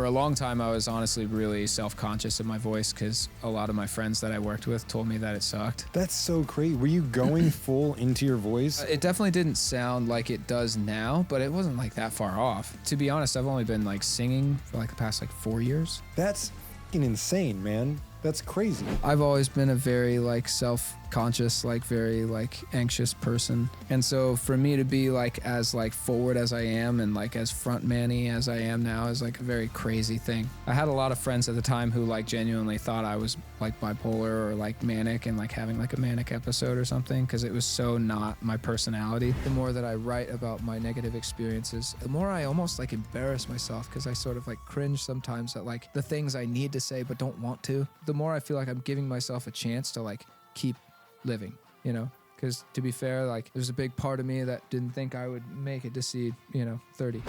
For a long time, I was honestly really self-conscious of my voice because a lot of my friends that I worked with told me that it sucked. That's so crazy. Were you going full into your voice? It definitely didn't sound like it does now, but it wasn't like that far off. To be honest, I've only been like singing for like the past like 4 years. That's fucking insane, man. That's crazy. I've always been a very like self-conscious, like very like anxious person. And so for me to be like as like forward as I am and like as frontman-y as I am now is like a very crazy thing. I had a lot of friends at the time who like genuinely thought I was like bipolar or like manic and like having like a manic episode or something because it was so not my personality. The more that I write about my negative experiences, the more I almost like embarrass myself because I sort of like cringe sometimes at like the things I need to say but don't want to. The more I feel like I'm giving myself a chance to like keep living, you know? Because to be fair, like there's a big part of me that didn't think I would make it to see, 30.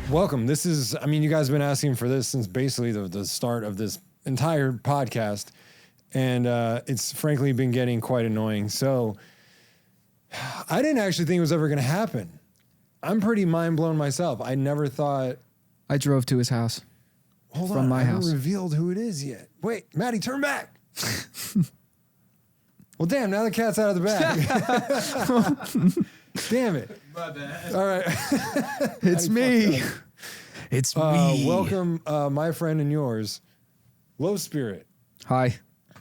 Welcome. This is, you guys have been asking for this since basically the start of this entire podcast. And it's frankly been getting quite annoying. So I didn't actually think it was ever going to happen. I'm pretty mind blown myself. I never thought. I drove to his house. Hold from on, my I haven't house. revealed who it is yet. Wait, Maddie, turn back. Well, damn, now the cat's out of the bag. Damn it. My bad. All right. It's me. It's me. Welcome, my friend and yours, Low Spirit. Hi.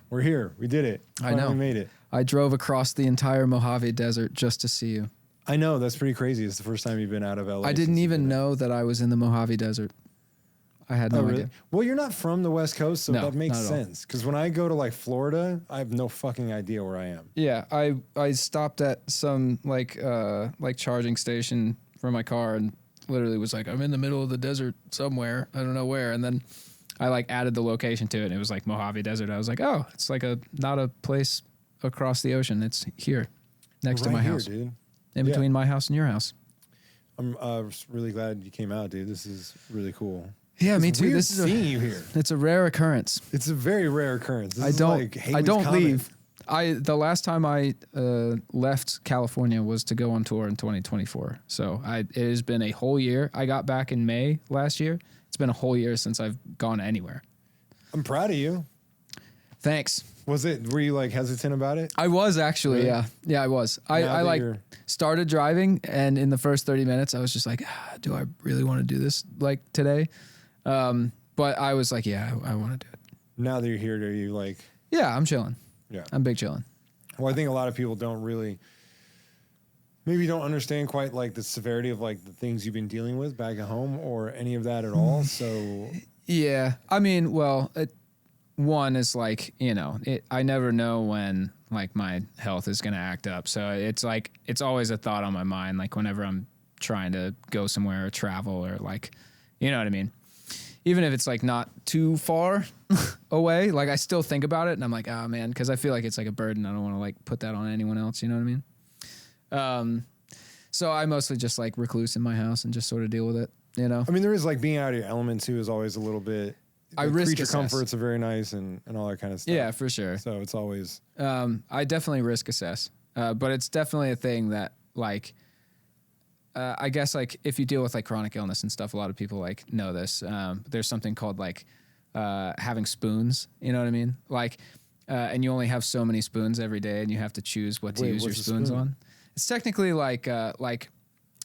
We're here. We did it. I know. We made it. I drove across the entire Mojave Desert just to see you. I know. That's pretty crazy. It's the first time you've been out of LA. I didn't even know that I was in the Mojave Desert. I had no idea. Well, you're not from the West Coast, so No, that makes not at all. sense. Because when I go to like Florida, I have no fucking idea where I am. Yeah, I stopped at some like charging station for my car and literally was like, I'm in the middle of the desert somewhere. I don't know where. And then I like added the location to it and it was like Mojave Desert. I was like, oh, it's like not a place across the ocean. It's here next to my house. Dude. In between my house and your house. I'm really glad you came out, dude. This is really cool. Yeah, me It's too. weird This is seeing you here. It's a rare occurrence. It's a very rare occurrence. This I is don't like Haley's Comet. leave. The last time I left California was to go on tour in 2024. So it has been a whole year. I got back in May last year. It's been a whole year since I've gone anywhere. I'm proud of you. Thanks. Were you like hesitant about it? I was actually, Really? yeah. Yeah, I was. I like started driving and in the first 30 minutes I was just like, do I really want to do this like today? But I was like, yeah, I want to do it. Now that you're here, are you like? Yeah, I'm chilling. Yeah. I'm big chilling. Well, I think a lot of people maybe don't understand quite like the severity of like the things you've been dealing with back at home or any of that at all. So yeah, I mean, well, one is like, I never know when like my health is going to act up. So it's like, it's always a thought on my mind. Like whenever I'm trying to go somewhere or travel or like, you know what I mean? Even if it's like not too far away, like I still think about it and I'm like, oh man, because I feel like it's like a burden. I don't want to like put that on anyone else. You know what I mean? So I mostly just like recluse in my house and just sort of deal with it, I mean, there is like being out of your element too is always a little bit. I risk creature assess. comforts are very nice and all that kind of stuff. Yeah, for sure. So it's always. I definitely risk assess, but it's definitely a thing that like. I guess like if you deal with like chronic illness and stuff, a lot of people like know this. There's something called like having spoons. You know what I mean? Like, and you only have so many spoons every day, and you have to choose what to use your spoons on. It's technically like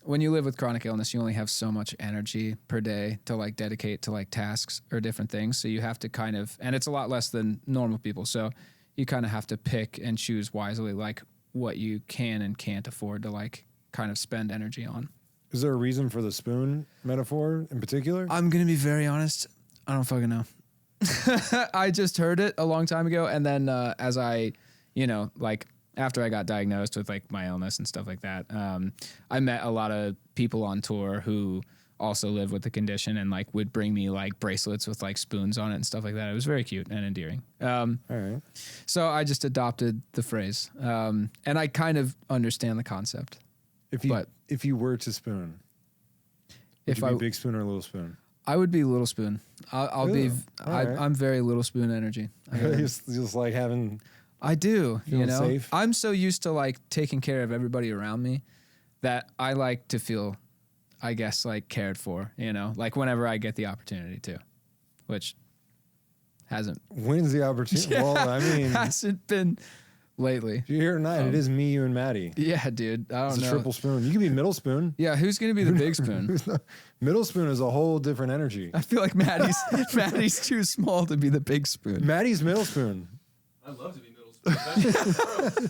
when you live with chronic illness, you only have so much energy per day to like dedicate to like tasks or different things. So you have to kind of, and it's a lot less than normal people. So you kind of have to pick and choose wisely, like what you can and can't afford to like kind of spend energy on. Is there a reason for the spoon metaphor in particular? I'm going to be very honest. I don't fucking know. I just heard it a long time ago. And then as I, like after I got diagnosed with like my illness and stuff like that, I met a lot of people on tour who also live with the condition and like would bring me like bracelets with like spoons on it and stuff like that. It was very cute and endearing. All right. So I just adopted the phrase. And I kind of understand the concept. If you were to spoon, would you be big spoon or little spoon? I would be Little Spoon. I'll be. Ew. All right. I'm very Little Spoon energy. just like having. I do. You Feeling know, safe? I'm so used to like taking care of everybody around me that I like to feel, I guess, like cared for. You know, like whenever I get the opportunity to, which hasn't When's the opportunity? Well, I mean, hasn't been lately. you're here tonight. It is me, you, and Maddie. Yeah, dude. I don't It's know. a triple spoon. You could be middle spoon. Yeah, who's gonna be the big spoon? Middle spoon is a whole different energy. I feel like Maddie's too small to be the big spoon. Maddie's middle spoon. I'd love to be middle spoon. That's gross.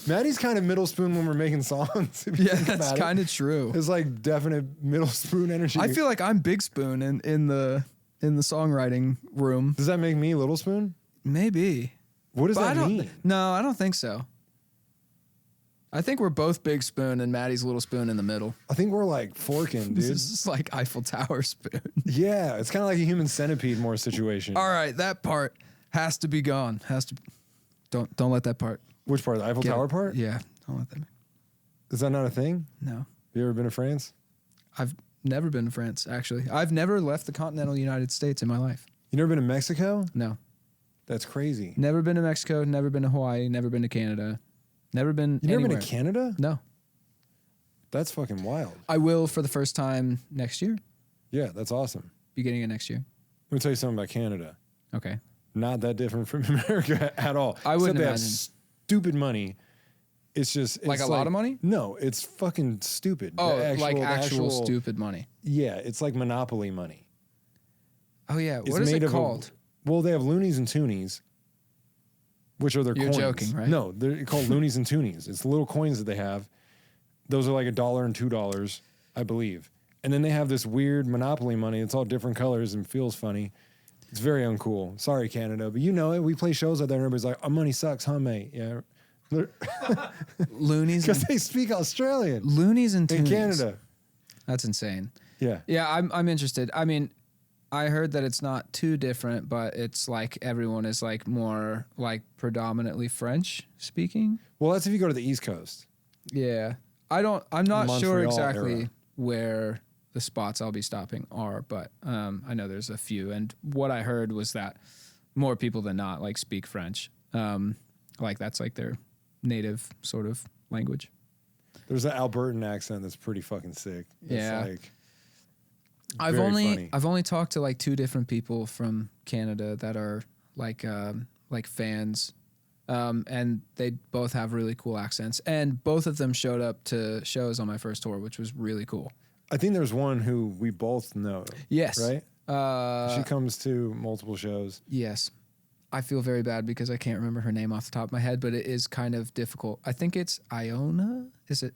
Maddie's kind of middle spoon when we're making songs. if you Yeah, think that's about it. kind of true. It's like definite middle spoon energy. I feel like I'm big spoon in the songwriting room. Does that make me little spoon? Maybe. What does But that mean? No, I don't think so. I think we're both big spoon and Maddie's little spoon in the middle. I think we're like forking, This dude. is like Eiffel Tower spoon. Yeah, it's kind of like a human centipede more situation. All right, that part has to be gone. Don't let that part. Which part? The Eiffel get- Tower part? Yeah, don't let that. Is that not a thing? No, You ever been to France? I've never been to France. Actually, I've never left the continental United States in my life. You never been to Mexico? No, That's crazy. never been to Mexico. Never been to Hawaii. Never been to Canada. Never been. You never anywhere. been to Canada? No, That's fucking wild. I will for the first time next year, Yeah, that's awesome. beginning of next year. Let me tell you something about Canada. Okay. Not that different from America at all. I wouldn't Except they have imagine. stupid money. It's just Like a lot of money? No, it's fucking stupid. The Oh, actual- like the actual stupid money. Yeah, it's like Monopoly money. Oh yeah. It's What is made it of called? Well, they have loonies and toonies, which are their You're coins. joking, right? No, they're called loonies and toonies. It's the little coins that they have. Those are like $1 and $2, I believe. And then they have this weird Monopoly money. It's all different colors and feels funny. It's very uncool. Sorry, Canada, but you know it. We play shows out there, and everybody's like, "Our money sucks, huh, mate?" Yeah, Loonies. because And, they speak Australian loonies and in toonies. Canada. That's insane. Yeah, Yeah, I'm interested. I mean, I heard that it's not too different, but it's like everyone is like more like predominantly French speaking. well, that's if you go to the East Coast. Yeah. I'm not sure Montreal exactly era. where the spots I'll be stopping are, but I know there's a few. And what I heard was that more people than not like speak French. Like that's like their native sort of language. There's an Albertan accent that's pretty fucking sick. It's Yeah. like I've very only funny. I've only talked to like 2 different people from Canada that are like fans, and they both have really cool accents, and both of them showed up to shows on my first tour, which was really cool. I think there's one who we both know, Yes, right? Uh, She comes to multiple shows. yes, I feel very bad because I can't remember her name off the top of my head, but it is kind of difficult. I think it's Iona. Is it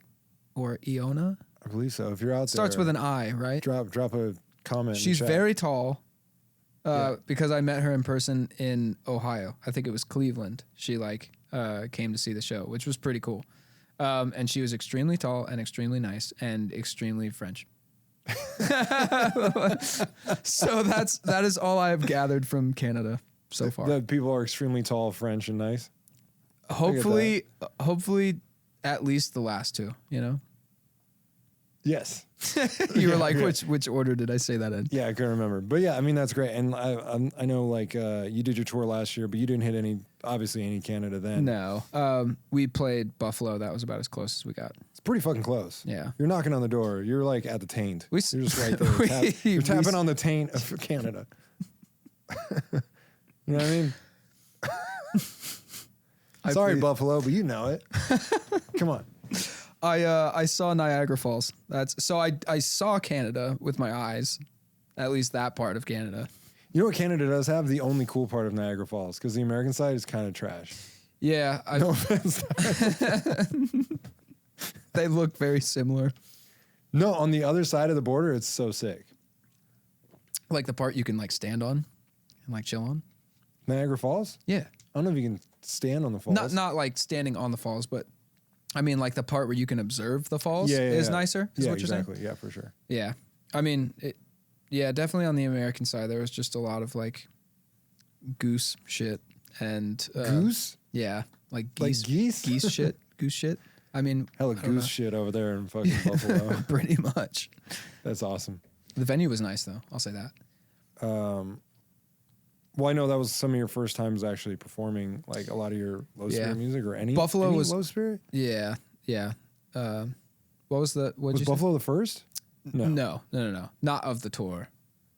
or Iona? I believe so. If you're out Starts there, with an I, right? drop a comment. in She's the chat. very tall. Yeah. Because I met her in person in Ohio. I think it was Cleveland. She like came to see the show, which was pretty cool. And she was extremely tall and extremely nice and extremely French. So that is all I have gathered from Canada so far. That people are extremely tall, French, and nice. Hopefully at least the last 2, you know? Yes. You were Yeah, like, yeah. which order did I say that in? Yeah, I couldn't remember, but yeah, I mean that's great. And I know like you did your tour last year, but you didn't hit any Canada then. No. We played Buffalo. That was about as close as we got. It's pretty fucking close. Yeah. You're knocking on the door. You're like at the taint. We You're just right there. You're tapping on the taint of Canada. You know what I mean? Sorry, Buffalo, but you know it. Come on. I saw Niagara Falls. I saw Canada with my eyes, at least that part of Canada. You know what Canada does have? The only cool part of Niagara Falls, because the American side is kind of trash. Yeah, No offense. they look very similar. No, on the other side of the border, it's so sick. Like the part you can like stand on and like chill on. Niagara Falls? Yeah, I don't know if you can stand on the falls. not like standing on the falls, but I mean like the part where you can observe the falls is nicer. Is yeah, what you're exactly. saying? Yeah, for sure. Yeah, I mean, definitely on the American side there was just a lot of like goose shit and Goose? Yeah, like Like geese, geese? geese shit, goose shit. I mean, Hella I don't goose know. shit over there in fucking Buffalo. Pretty much. That's awesome. The venue was nice though. I'll say that. Well, I know that was some of your first times actually performing like a lot of your Low Spirit music or any Buffalo any was Low Spirit. Yeah. What was the? What Was you Buffalo the first? No, not of the tour.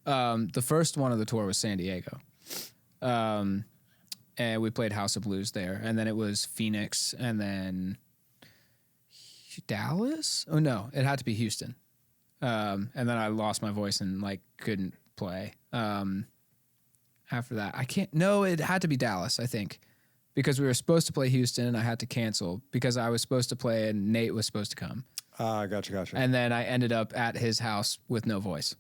The first one of the tour was San Diego, and we played House of Blues there, and then it was Phoenix, and then Dallas. Oh no, it had to be Houston, and then I lost my voice and like couldn't play. After that, I can't. No, it had to be Dallas, I think, because we were supposed to play Houston, and I had to cancel because I was supposed to play, and Nate was supposed to come. Gotcha. And then I ended up at his house with no voice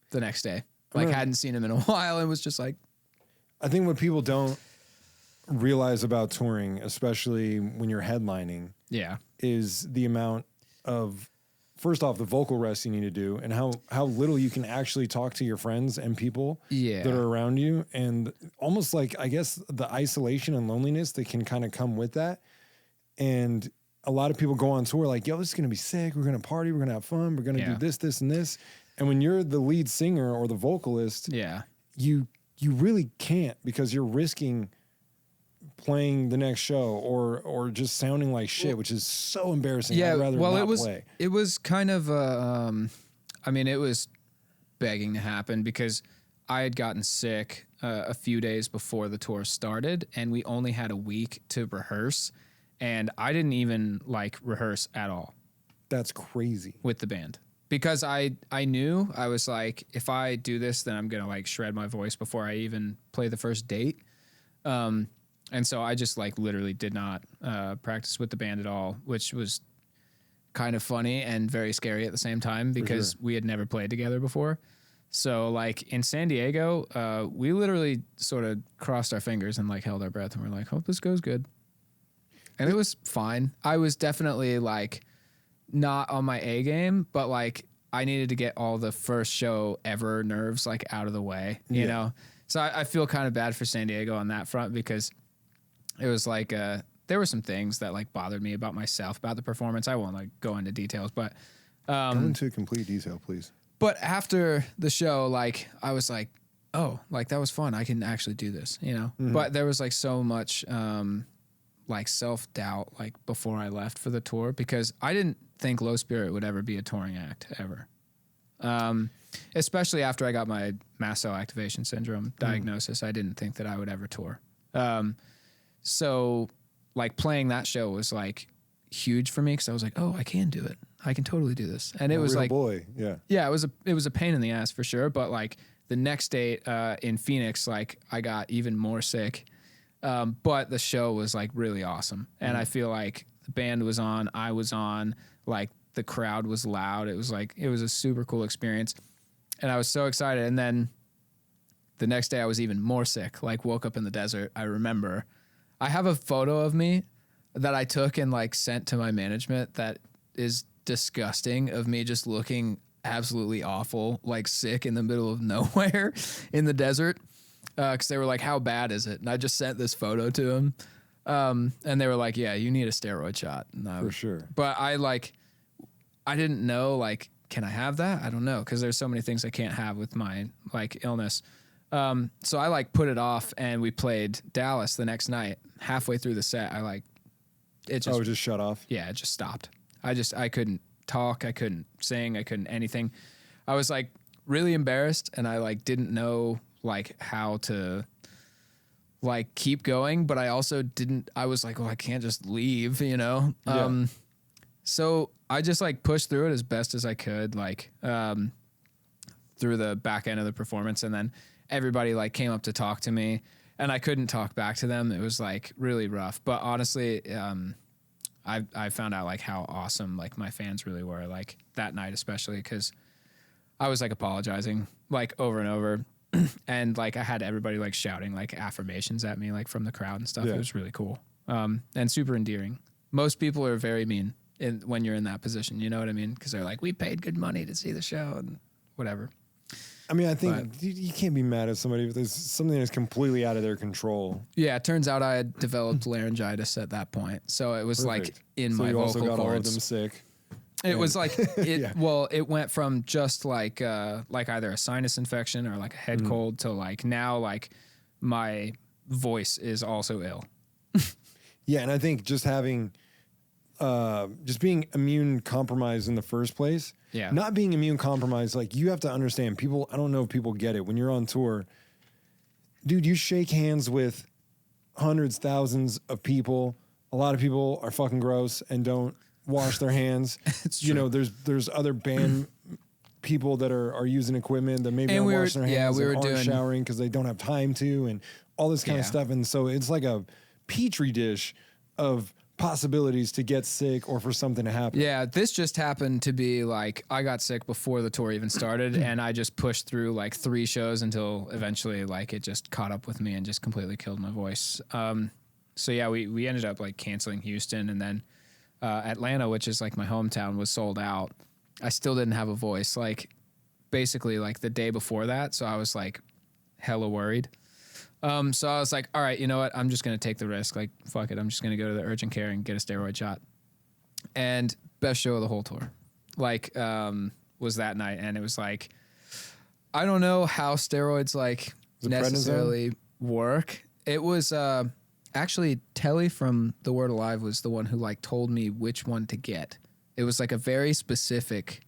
the next day. Like, hadn't seen him in a while and was just like... I think what people don't realize about touring, especially when you're headlining, is the amount of, first off, the vocal rest you need to do and how little you can actually talk to your friends and people that are around you. And almost like, I guess, the isolation and loneliness that can kind of come with that. And a lot of people go on tour like, yo, this is going to be sick. We're going to party. We're going to have fun. We're going to do this, this, and this. And when you're the lead singer or the vocalist, you really can't because you're risking playing the next show or just sounding like shit, which is so embarrassing. Yeah, I'd rather not play. It was kind of, I mean, it was begging to happen because I had gotten sick a few days before the tour started, and we only had a week to rehearse. And I didn't even like rehearse at all. That's crazy. With the band. Because I knew, I was like, if I do this, then I'm going to like shred my voice before I even play the first date. And so I just like literally did not practice with the band at all, which was kind of funny and very scary at the same time because we had never played together before. So like in San Diego, we literally sort of crossed our fingers and like held our breath and we're like, hope this goes good. And it was fine. I was definitely like not on my A game, but like I needed to get all the first show ever nerves like out of the way, you know? So I feel kind of bad for San Diego on that front because it was like, there were some things that like bothered me about myself, about the performance. I won't like go into details, but, go into complete detail, please. But after the show, like I was like, oh, like that was fun. I can actually do this, you know? Mm-hmm. But there was like so much, like self-doubt like before I left for the tour because I didn't think Low Spirit would ever be a touring act ever. Especially after I got my mast cell activation syndrome diagnosis, I didn't think that I would ever tour. So like playing that show was like huge for me because I was like, oh, I can do it. I can totally do this. And it was like, yeah, it was a pain in the ass for sure. But like the next date in Phoenix, like I got even more sick. But the show was like really awesome. And I feel like the band was on, I was on, like the crowd was loud. It was like, it was a super cool experience. And I was so excited. And then the next day I was even more sick, like woke up in the desert. I remember I have a photo of me that I took and like sent to my management that is disgusting of me just looking absolutely awful, like sick in the middle of nowhere in the desert. Because they were like, how bad is it? And I just sent this photo to them. And they were like, yeah, you need a steroid shot. For sure. But I didn't know, like, can I have that? I don't know. Because there's so many things I can't have with my, like, illness. So I, like, put it off and we played Dallas the next night. Halfway through the set, it just shut off? Yeah, it just stopped. I couldn't talk. I couldn't sing. I couldn't anything. I was, like, really embarrassed and I, like, didn't know like how to like keep going, but I also I was like, oh, I can't just leave, you know? Yeah. So I just like pushed through it as best as I could, like, through the back end of the performance. And then everybody like came up to talk to me and I couldn't talk back to them. It was like really rough, but honestly, I found out like how awesome like my fans really were like that night, especially because I was like apologizing like over and over. And like I had everybody like shouting like affirmations at me like from the crowd and stuff. Yeah. It was really cool and super endearing. Most people are very mean when you're in that position, you know what I mean? Because they're like, we paid good money to see the show and whatever. I mean, I think you can't be mad at somebody if there's something that's completely out of their control. Yeah, it turns out I had developed laryngitis at that point, so it was like in my vocal cords. You also got all of them sick. It was like it. Yeah. Well, it went from just like either a sinus infection or like a head cold to like now like my voice is also ill. Yeah, and I think just having, just being immune compromised in the first place. Yeah. Not being immune compromised, like you have to understand people. I don't know if people get it when you're on tour, dude. You shake hands with hundreds, thousands of people. A lot of people are fucking gross and don't wash their hands. It's You true. know, there's other band people that are using equipment that maybe And aren't we were- washing their yeah, hands we and were aren't doing- showering because they don't have time to, and all this kind of Yeah. stuff. And so it's like a petri dish of possibilities to get sick or for something to happen. Yeah, this just happened to be like I got sick before the tour even started, and I just pushed through like 3 shows until eventually like it just caught up with me and just completely killed my voice. So yeah, we ended up like canceling Houston, and then Atlanta, which is like my hometown, was sold out. I still didn't have a voice, like basically like the day before that, so I was like hella worried. So I was like, all right, you know what? I'm just going to take the risk. Like, fuck it. I'm just going to go to the urgent care and get a steroid shot. And best show of the whole tour, like, was that night. And it was like, I don't know how steroids like Was it necessarily work. It was, actually Telly from The Word Alive was the one who like told me which one to get. It was like a very specific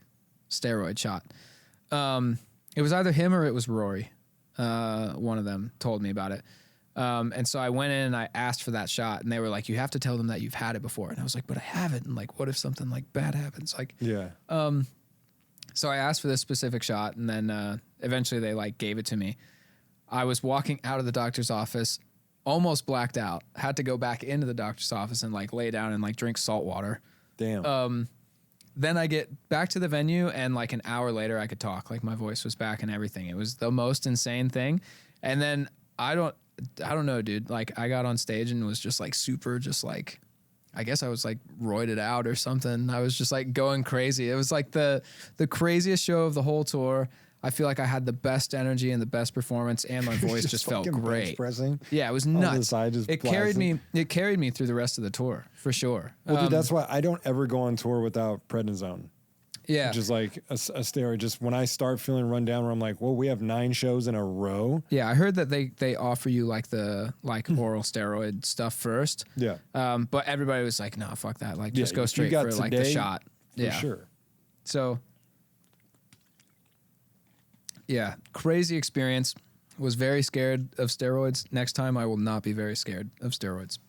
steroid shot. It was either him or it was Rory. One of them told me about it. And so I went in and I asked for that shot, and they were like, you have to tell them that you've had it before. And I was like, but I haven't. And like, what if something like bad happens? Like, Yeah. so I asked for this specific shot, and then eventually they like gave it to me. I was walking out of the doctor's office, almost blacked out, had to go back into the doctor's office and like lay down and like drink salt water. Damn. Then I get back to the venue, and like an hour later I could talk. Like my voice was back and everything. It was the most insane thing. And then I don't know, dude. Like I got on stage and was just like super, just like, I guess I was like roided out or something. I was just like going crazy. It was like the craziest show of the whole tour. I feel like I had the best energy and the best performance, and my voice just felt fucking bench great. pressing. Yeah, it was On the nuts. side, just It carried blasting. me. It carried me through the rest of the tour for sure. Well, dude, that's why I don't ever go on tour without prednisone. Yeah. Which is like a steroid. Just when I start feeling run down, where I'm like, well, we have 9 shows in a row. Yeah, I heard that they offer you like the oral steroid stuff first. Yeah. But everybody was like, no, fuck that. Like, Yeah, just if go you straight got for like the today, shot. For Yeah. sure. So, yeah, crazy experience. Was very scared of steroids. Next time, I will not be very scared of steroids.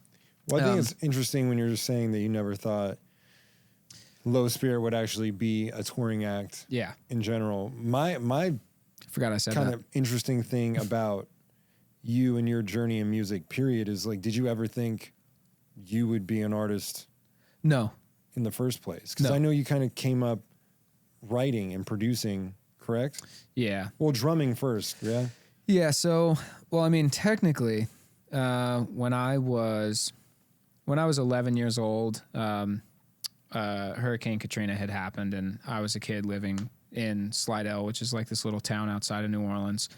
Well, I think it's interesting when you're just saying that you never thought Low Spirit would actually be a touring act Yeah, in general. My forgot I said kind that. of interesting thing about you and your journey in music, period, is like, did you ever think you would be an artist No, in the first place? Because No. I know you kind of came up writing and producing, correct? yeah. Well, drumming first, yeah? Yeah, so well, I mean, technically, when I was 11 years old, Hurricane Katrina had happened, and I was a kid living in Slidell, which is like this little town outside of New Orleans,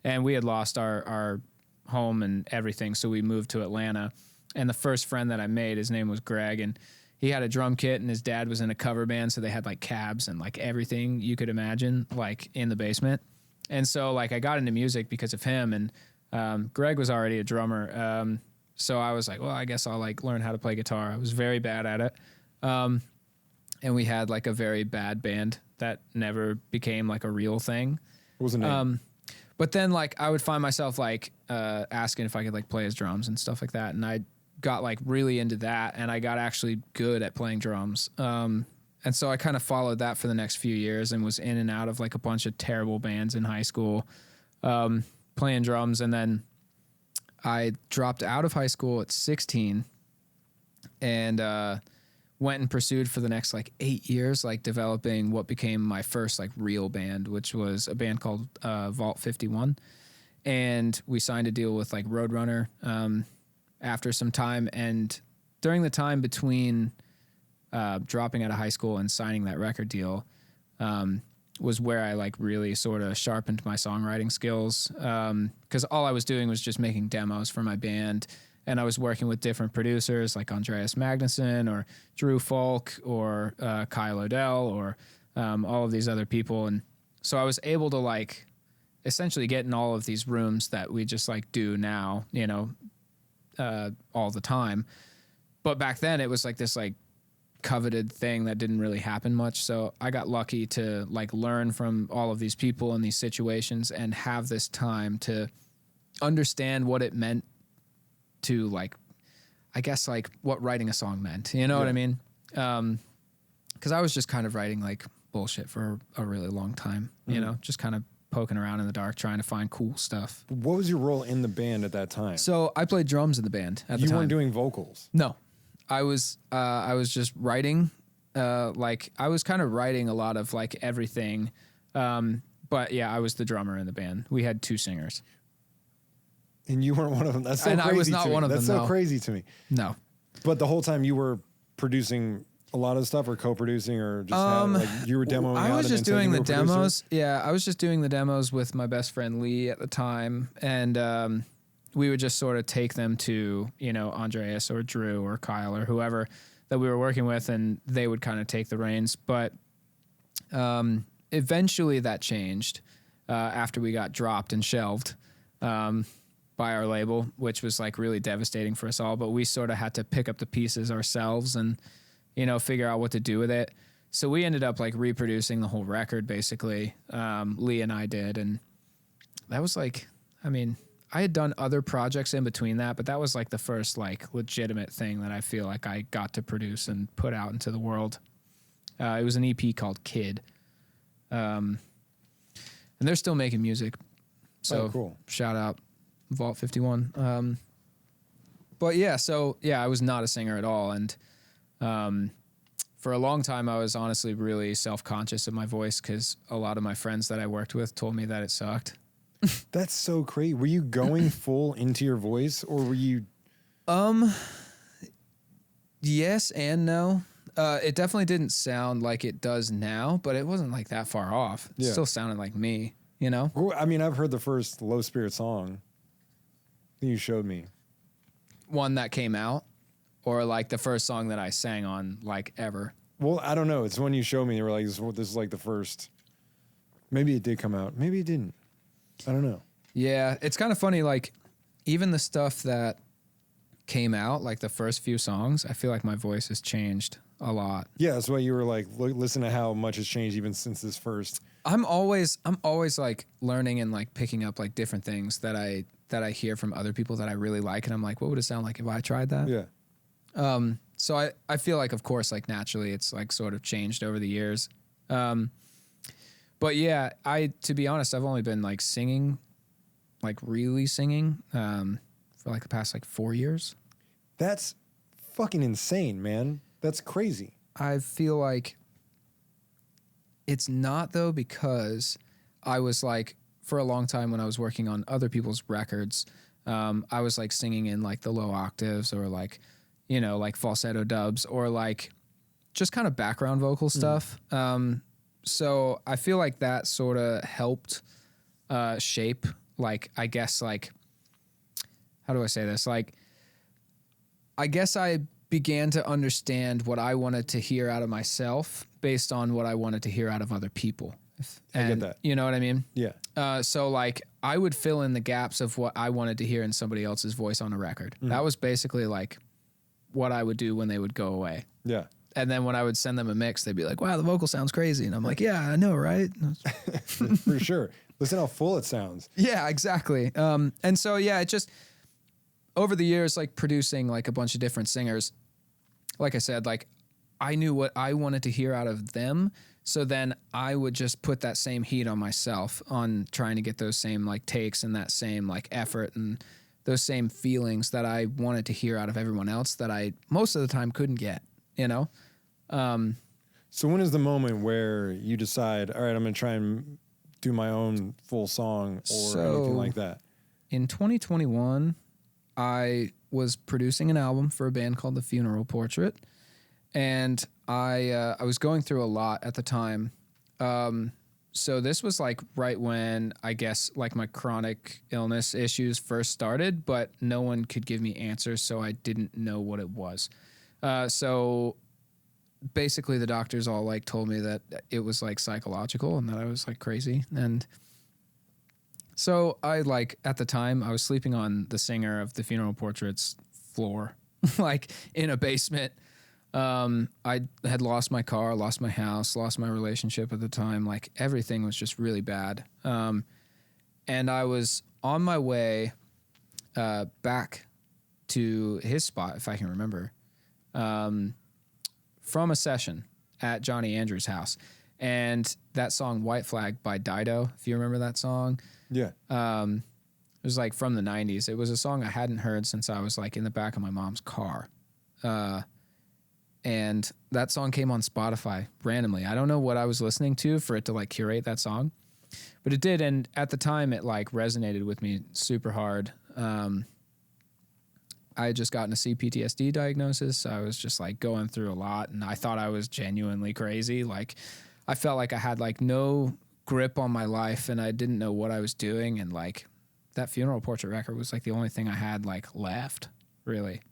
and we had lost our home and everything, so we moved to Atlanta. And the first friend that I made, his name was Greg, and he had a drum kit, and his dad was in a cover band, so they had like cabs and like everything you could imagine, like in the basement. And so like I got into music because of him, and Greg was already a drummer. So I was like, well, I guess I'll like learn how to play guitar. I was very bad at it. And we had like a very bad band that never became like a real thing. What was the name? But then like I would find myself like asking if I could like play his drums and stuff like that. And I got like really into that, and I got actually good at playing drums. And so I kind of followed that for the next few years and was in and out of like a bunch of terrible bands in high school, playing drums. And then I dropped out of high school at 16 and went and pursued for the next like 8 years, like developing what became my first like real band, which was a band called Vault 51. And we signed a deal with like Roadrunner after some time. And during the time between dropping out of high school and signing that record deal was where I like really sort of sharpened my songwriting skills. Cause all I was doing was just making demos for my band and I was working with different producers like Andreas Magnuson or Drew Falk or Kyle Odell or all of these other people. And so I was able to like essentially get in all of these rooms that we just like do now, you know, all the time. But back then it was like this like coveted thing that didn't really happen much. So I got lucky to like learn from all of these people in these situations and have this time to understand what it meant to like, I guess like what writing a song meant, you know what I mean? 'Cause I was just kind of writing like bullshit for a really long time, you know, just kind of poking around in the dark, trying to find cool stuff. What was your role in the band at that time? So I played drums in the band at the You time. weren't doing vocals. No, I was just writing, like I was kind of writing a lot of like everything. But yeah, I was the drummer in the band. We had 2 singers. And you weren't one of them. That's so And crazy I was not to me. one of That's them, so no. crazy to me. No. But the whole time you were producing a lot of stuff or co-producing or just like you were demoing out I was and just then saying doing you the were a producer? demos. Yeah, I was just doing the demos with my best friend Lee at the time. And we would just sort of take them to, you know, Andreas or Drew or Kyle or whoever that we were working with, and they would kind of take the reins. But eventually that changed after we got dropped and shelved by our label, which was like really devastating for us all. But we sort of had to pick up the pieces ourselves and, you know, figure out what to do with it. So we ended up like reproducing the whole record, basically. Lee and I did. And that was like, I mean, I had done other projects in between that, but that was like the first like legitimate thing that I feel like I got to produce and put out into the world. It was an EP called Kid. And they're still making music. So cool. Shout out Vault 51. But yeah, so yeah, I was not a singer at all. And for a long time, I was honestly really self-conscious of my voice because a lot of my friends that I worked with told me that it sucked. That's so crazy. Were you going full into your voice or were you? Yes and no. It definitely didn't sound like it does now, but it wasn't like that far off. It still sounded like me, you know? I mean, I've heard the first Low Spirit song that you showed me. One that came out, or like the first song that I sang on like ever. Well, I don't know. It's when you showed me. They were like, this is like the first. Maybe it did come out. Maybe it didn't. I don't know. Yeah, it's kind of funny. Like, even the stuff that came out, like the first few songs, I feel like my voice has changed a lot. Yeah, that's why you were like, listen to how much has changed even since this first. I'm always like learning and like picking up like different things that I hear from other people that I really like, and I'm like, what would it sound like if I tried that? Yeah. So I feel like, of course, like naturally, it's like sort of changed over the years. But yeah, to be honest, I've only been like singing, like really singing, for like the past like 4 years. That's fucking insane, man. That's crazy. I feel like it's not though, because I was like, for a long time when I was working on other people's records, I was like singing in like the low octaves or like, you know, like falsetto dubs or like just kind of background vocal stuff. So I feel like that sort of helped shape, like, I guess, like, how do I say this? Like, I guess I began to understand what I wanted to hear out of myself based on what I wanted to hear out of other people. I get that. You know what I mean? Yeah. So like I would fill in the gaps of what I wanted to hear in somebody else's voice on a record. That was basically like what I would do when they would go away. Yeah. And then when I would send them a mix, they'd be like, wow, the vocal sounds crazy. And I'm like, yeah, I know, right? For sure. Listen how full it sounds. Yeah, exactly. And so, yeah, it just, over the years, like producing like a bunch of different singers, like I said, like I knew what I wanted to hear out of them. So then I would just put that same heat on myself on trying to get those same like takes and that same like effort and those same feelings that I wanted to hear out of everyone else that I most of the time couldn't get, you know? So when is the moment where you decide, all right, I'm going to try and do my own full song or anything like that? In 2021, I was producing an album for a band called The Funeral Portrait, and I was going through a lot at the time. so this was like right when I guess like my chronic illness issues first started, but no one could give me answers, so I didn't know what it was. So basically the doctors all like told me that it was like psychological and that I was like crazy. And so I like at the time I was sleeping on the singer of the Funeral Portraits floor, like in a basement. I had lost my car, lost my house, lost my relationship at the time. Like everything was just really bad. And I was on my way back to his spot, if I can remember, from a session at Johnny Andrews' house. And that song White Flag by Dido, if you remember that song. Yeah. It was like from the 90s. It was a song I hadn't heard since I was like in the back of my mom's car. And that song came on Spotify randomly. I don't know what I was listening to for it to like curate that song, but it did. And at the time it like resonated with me super hard. I had just gotten a CPTSD diagnosis. So I was just like going through a lot and I thought I was genuinely crazy. Like I felt like I had like no grip on my life and I didn't know what I was doing. And like that Funeral Portrait record was like the only thing I had like left really.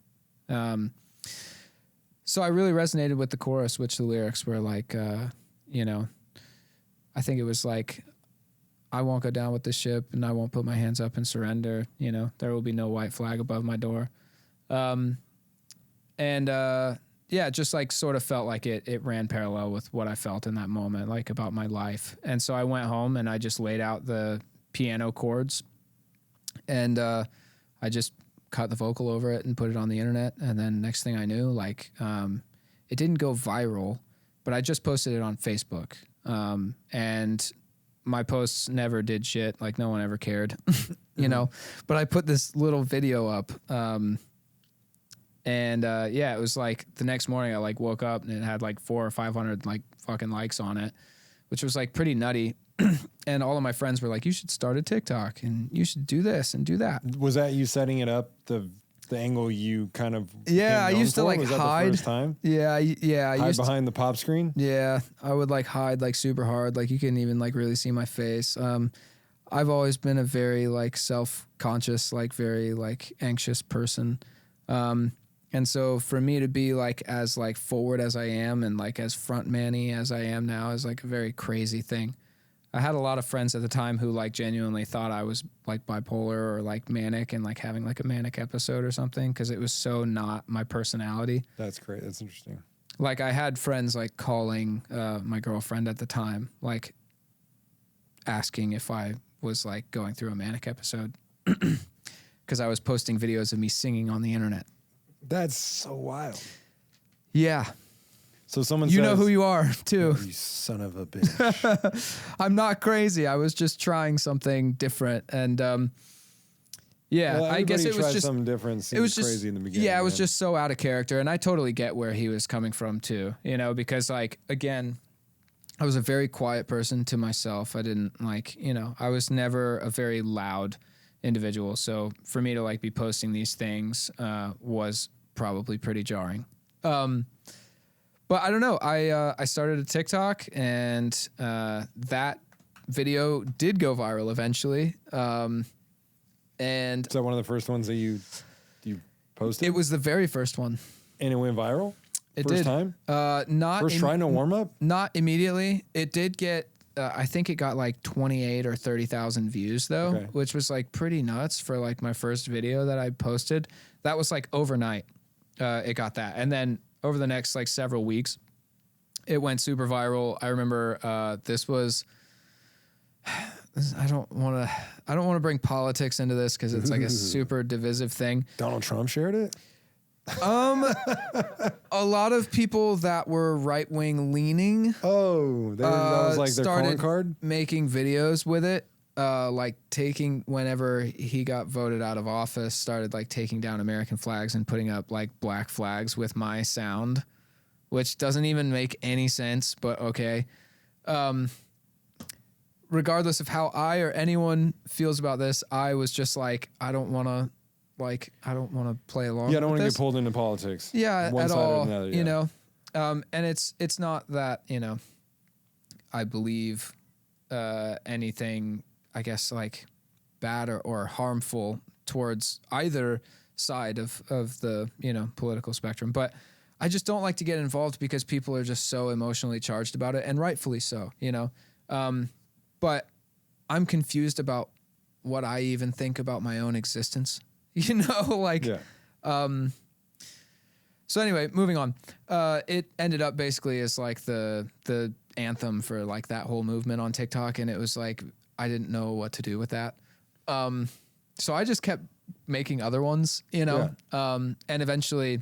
So I really resonated with the chorus, which the lyrics were like, you know, I think it was like, I won't go down with the ship and I won't put my hands up and surrender. You know, there will be no white flag above my door. Yeah, just like sort of felt like it ran parallel with what I felt in that moment, like about my life. And so I went home and I just laid out the piano chords and I just cut the vocal over it and put it on the internet. And then next thing I knew, like, it didn't go viral, but I just posted it on Facebook. And my posts never did shit. Like no one ever cared, you know, but I put this little video up. Yeah, it was like the next morning I like woke up and it had like 400 or 500 like fucking likes on it, which was like pretty nutty. And all of my friends were like, you should start a TikTok and you should do this and do that. Was that you setting it up, the angle you kind of I used to like was that hide. the first time? Yeah. I hide used behind the pop screen? Yeah, I would like hide like super hard. Like you couldn't even like really see my face. I've always been a very like self-conscious, like very like anxious person. And so for me to be like as like forward as I am and like as front-man-y as I am now is like a very crazy thing. I had a lot of friends at the time who like genuinely thought I was like bipolar or like manic and like having like a manic episode or something because it was so not my personality. That's great. That's interesting. Like I had friends like calling my girlfriend at the time, like asking if I was like going through a manic episode because I was posting videos of me singing on the internet. That's so wild. Yeah. So someone you says, know who you are too. Oh, you son of a bitch. I'm not crazy. I was just trying something different. And yeah, well, I guess it was just something different. It was just crazy in the beginning. Yeah, it was just so out of character. And I totally get where he was coming from too, you know, because like, again, I was a very quiet person to myself. I didn't like, you know, I was never a very loud individual. So for me to like be posting these things was probably pretty jarring. But I don't know. I started a TikTok and that video did go viral eventually. And is that one of the first ones that you posted? It was the very first one. And it went viral? It first did. time? Not first try, no warm up? Not immediately. It did get I think it got like 28 or 30,000 views though, okay. Which was like pretty nuts for like my first video that I posted. That was like overnight. It got that. And then over the next like several weeks, it went super viral. I remember this was. I don't want to bring politics into this because it's like a super divisive thing. Donald Trump shared it. A lot of people that were right wing leaning. Oh, that was like their calling card. Making videos with it. Like taking whenever he got voted out of office, started like taking down American flags and putting up like black flags with my sound, which doesn't even make any sense, but okay. Regardless of how I or anyone feels about this, I was just like, I don't want to play along. Yeah, I don't want to this. get pulled into politics. Yeah, one at side all. or another, You know, and it's not that, you know, I believe anything, I guess, like bad or harmful towards either side of the, you know, political spectrum. But I just don't like to get involved because people are just so emotionally charged about it, and rightfully so, you know. But I'm confused about what I even think about my own existence, you know, like, so anyway, moving on. It ended up basically as like the anthem for like that whole movement on TikTok, and it was like I didn't know what to do with that. So I just kept making other ones, you know. And eventually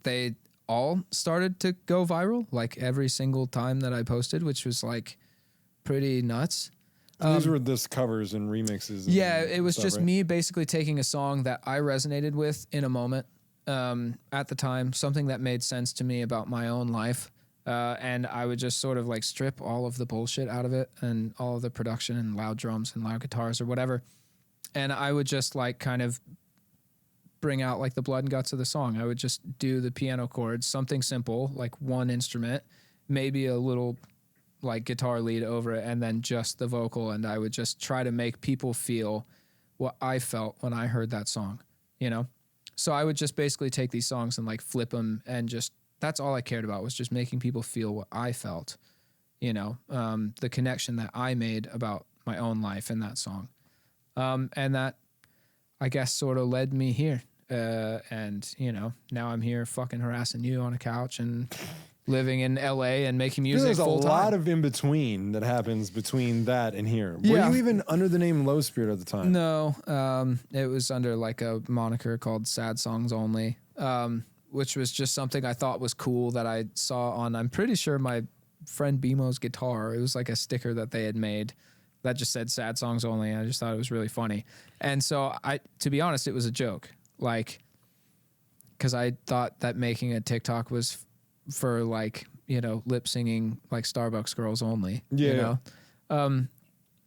they all started to go viral, like every single time that I posted, which was like pretty nuts. These were just covers and remixes. Yeah, it was just me basically taking a song that I resonated with in a moment at the time, something that made sense to me about my own life. And I would just sort of like strip all of the bullshit out of it and all of the production and loud drums and loud guitars or whatever. And I would just like kind of bring out like the blood and guts of the song. I would just do the piano chords, something simple, like one instrument, maybe a little like guitar lead over it, and then just the vocal. And I would just try to make people feel what I felt when I heard that song, you know? So I would just basically take these songs and like flip them, and just, that's all I cared about, was just making people feel what I felt, you know, the connection that I made about my own life in that song. And that, I guess, sort of led me here. And, you know, now I'm here fucking harassing you on a couch and living in LA and making music There's full time. a lot of in between that happens between that and here. Were Yeah. you even under the name Low Spirit at the time? No, it was under like a moniker called Sad Songs Only, which was just something I thought was cool that I saw on, I'm pretty sure, my friend BMO's guitar. It was like a sticker that they had made that just said Sad Songs Only. I just thought it was really funny. And so to be honest, it was a joke. Like, cause I thought that making a TikTok was for like, you know, lip singing like Starbucks girls only, Yeah. you know?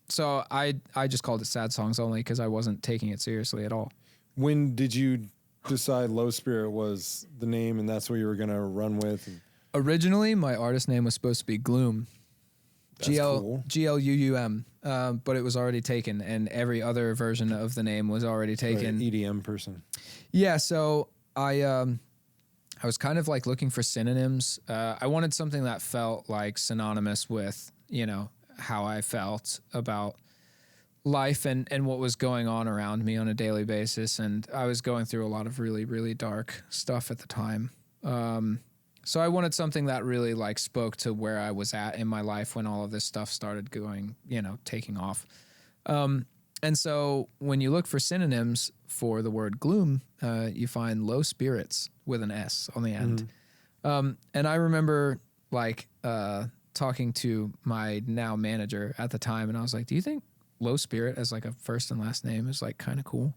So I just called it Sad Songs Only because I wasn't taking it seriously at all. When did you decide Low Spirit was the name and that's what you were going to run with? Originally, my artist name was supposed to be Gloom. That's cool. GLUUM. But it was already taken, and every other version of the name was already taken. Like EDM person. Yeah, so I was kind of like looking for synonyms. I wanted something that felt like synonymous with, you know, how I felt about life and what was going on around me on a daily basis. And I was going through a lot of really, really dark stuff at the time. So I wanted something that really like spoke to where I was at in my life when all of this stuff started going, you know, taking off. And so when you look for synonyms for the word gloom, you find low spirits with an S on the end. And I remember like talking to my now manager at the time, and I was like, do you think Low Spirit as like a first and last name is like kind of cool?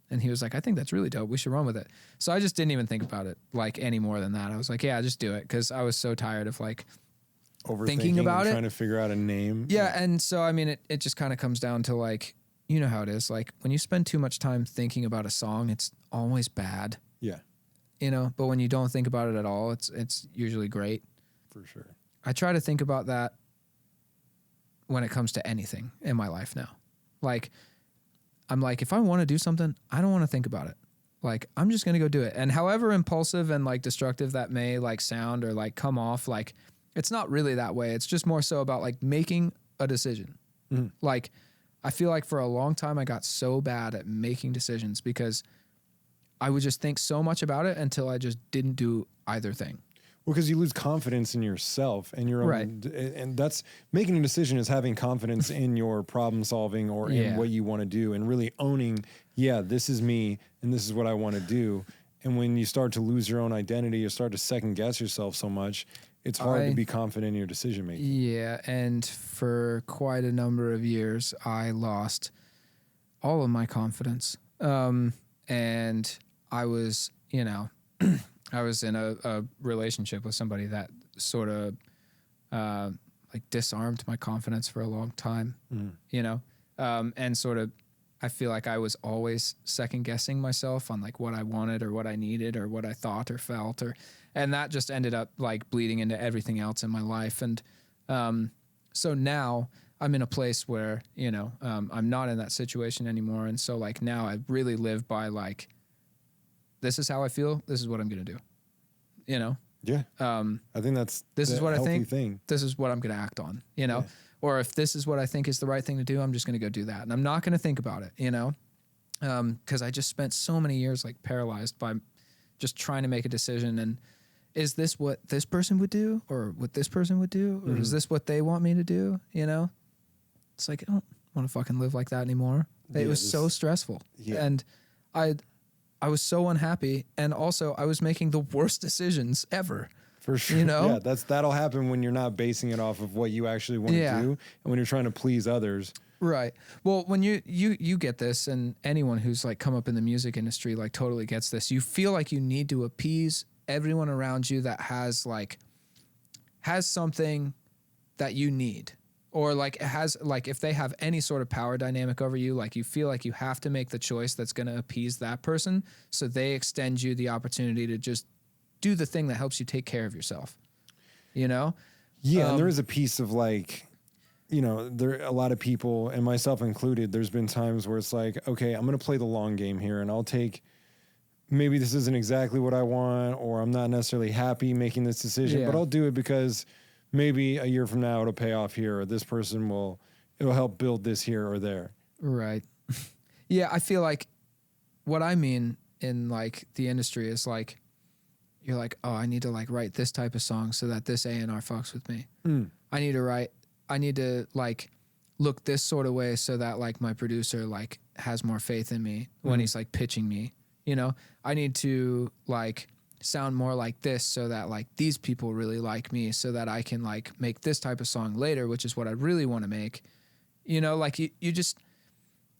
And he was like, I think that's really dope. We should run with it. So I just didn't even think about it like any more than that. I was like, yeah, just do it. Cause I was so tired of like thinking about it. Trying to figure out a name. Yeah. And so, I mean, it just kind of comes down to like, you know how it is. Like when you spend too much time thinking about a song, it's always bad, Yeah, you know, but when you don't think about it at all, it's usually great. for sure. I try to think about that when it comes to anything in my life now. Like, I'm like, if I want to do something, I don't want to think about it. Like, I'm just going to go do it. And however impulsive and like destructive that may like sound or like come off, like it's not really that way. It's just more so about like making a decision. Like, I feel like for a long time, I got so bad at making decisions because I would just think so much about it until I just didn't do either thing. Well, because you lose confidence in yourself and your own, Right. and that's making a decision is having confidence in your problem solving or in what you want to do, and really owning, yeah, this is me and this is what I want to do. And when you start to lose your own identity, you start to second guess yourself so much, it's hard to be confident in your decision making. Yeah, and for quite a number of years, I lost all of my confidence. And I was, you know, I was in a relationship with somebody that sort of like disarmed my confidence for a long time, you know, and sort of, I feel like I was always second guessing myself on like what I wanted or what I needed or what I thought or felt, and that just ended up like bleeding into everything else in my life. And so now I'm in a place where, I'm not in that situation anymore. And so like now I really live by like, this is how I feel. This is what I'm going to do, Yeah. I think that's this is what I think. Thing. This is what I'm going to act on, Yeah. or if this is what I think is the right thing to do, I'm just going to go do that. And I'm not going to think about it, because I just spent so many years like paralyzed by just trying to make a decision. And is this what this person would do, or what this person would do, or is this what they want me to do? It's like, I don't want to fucking live like that anymore. It was so stressful. Yeah. And I was so unhappy. And also I was making the worst decisions ever. For sure. Yeah, that'll happen when you're not basing it off of what you actually want to do, and when you're trying to please others. Right. Well, when you get this, and anyone who's like come up in the music industry like totally gets this, you feel like you need to appease everyone around you that has something that you need, or like has like, if they have any sort of power dynamic over you, like you feel like you have to make the choice that's going to appease that person, so they extend you the opportunity to just do the thing that helps you take care of yourself, Yeah. And there is a piece of like, there are a lot of people, and myself included, there's been times where it's like, okay, I'm going to play the long game here, and I'll take, maybe this isn't exactly what I want, or I'm not necessarily happy making this decision, but I'll do it because maybe a year from now it'll pay off here, or this person it'll help build this here or there. Right. Yeah. I feel like what I mean in like the industry is like, you're like, oh, I need to like write this type of song so that this A&R fucks with me. I need to like look this sort of way so that like my producer like has more faith in me when he's like pitching me, I need to like sound more like this so that like these people really like me, so that I can like make this type of song later, which is what I really want to make. Like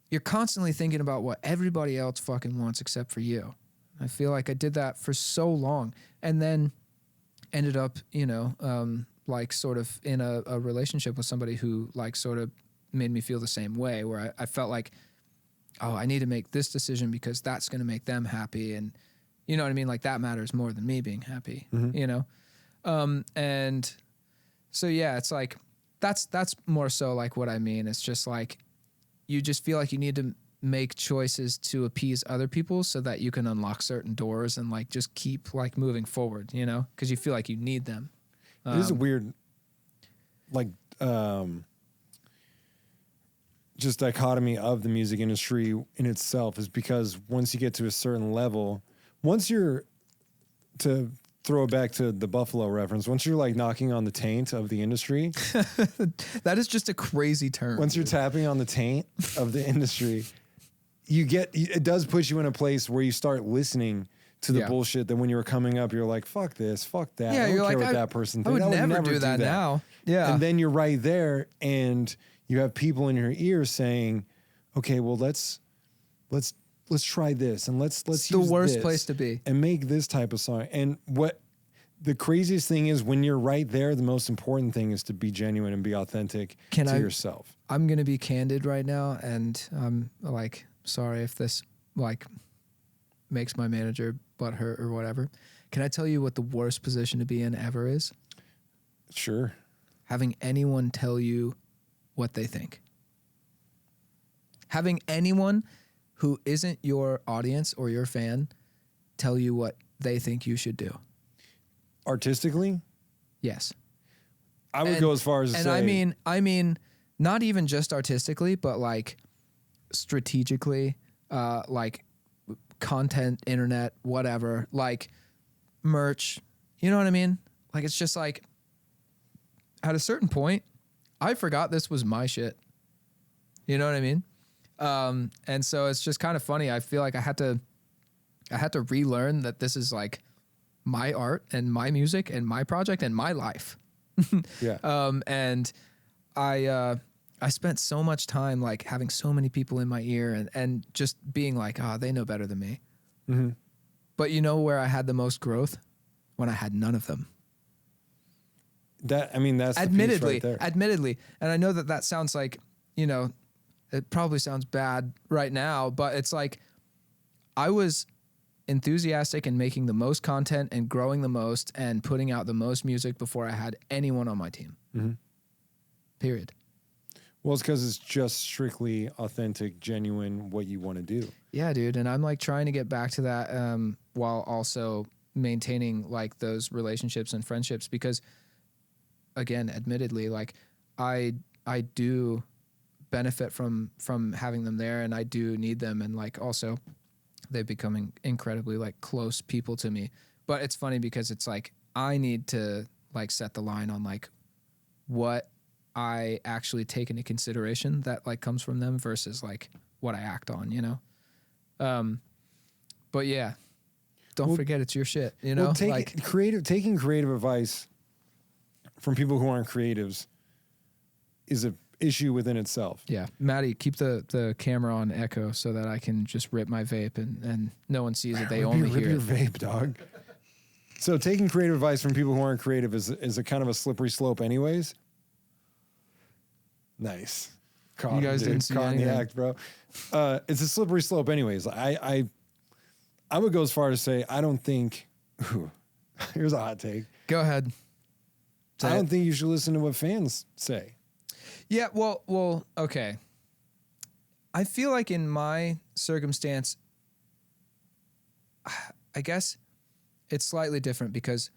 you're constantly thinking about what everybody else fucking wants except for you. I feel like I did that for so long, and then ended up, like sort of in a relationship with somebody who like sort of made me feel the same way, where I felt like, oh, I need to make this decision because that's going to make them happy. And you know what I mean? Like that matters more than me being happy, and so, yeah, it's like, that's more so like what I mean. It's just like, you just feel like you need to make choices to appease other people so that you can unlock certain doors and like just keep like moving forward, because you feel like you need them. It is a weird, like, just dichotomy of the music industry in itself, is because once you get to a certain level, once you're, to throw it back to the Buffalo reference, once you're like knocking on the taint of the industry, that is just a crazy term. Once you're tapping on the taint of the industry, it does put you in a place where you start listening to the bullshit that when you were coming up, you're like, fuck this, fuck that. Yeah, I don't you're care like, what that person I thinks. would never do that now. Yeah. And then you're right there, and you have people in your ear saying, okay, well, let's try this, and let's it's use the worst this place to be, and make this type of song. And what the craziest thing is, when you're right there, the most important thing is to be genuine and be authentic to yourself. I'm going to be candid right now, and I'm like, sorry if this like makes my manager butthurt or whatever. Can I tell you what the worst position to be in ever is? Sure. Having anyone tell you what they think. Having anyone who isn't your audience or your fan tell you what they think you should do. Artistically? Yes. I would go as far as to say... And I mean, not even just artistically, but like strategically, like content, internet, whatever, like merch. You know what I mean? Like, it's just like, at a certain point, I forgot this was my shit. You know what I mean? And so it's just kind of funny. I feel like I had to relearn that this is like my art and my music and my project and my life. Yeah. And I spent so much time like having so many people in my ear and just being like, they know better than me. Mm-hmm. But you know where I had the most growth? When I had none of them. That's the piece right there. Admittedly. And I know that sounds like, it probably sounds bad right now, but it's like, I was enthusiastic in making the most content and growing the most and putting out the most music before I had anyone on my team. Mm-hmm. Period. Well, it's because it's just strictly authentic, genuine, what you want to do. Yeah, dude. And I'm like trying to get back to that while also maintaining like those relationships and friendships because, again, admittedly, like I do benefit from having them there, and I do need them, and like also they've become incredibly like close people to me. But it's funny because it's like I need to like set the line on like what I actually take into consideration that like comes from them versus like what I act on, you know? But yeah, don't forget it's your shit, you know? Taking creative advice from people who aren't creatives is a issue within itself. Yeah. Maddie, keep the camera on Ekoh so that I can just rip my vape and no one sees it. They only rip hear your it. vape, dog. So taking creative advice from people who aren't creative is a kind of a slippery slope anyways. Nice. Caught You guys didn't see Caught in the anything. act, bro. It's a slippery slope anyways. I would go as far as say I don't think here's a hot take. Go ahead. I don't think you should listen to what fans say. Yeah, well, okay. I feel like in my circumstance, I guess it's slightly different because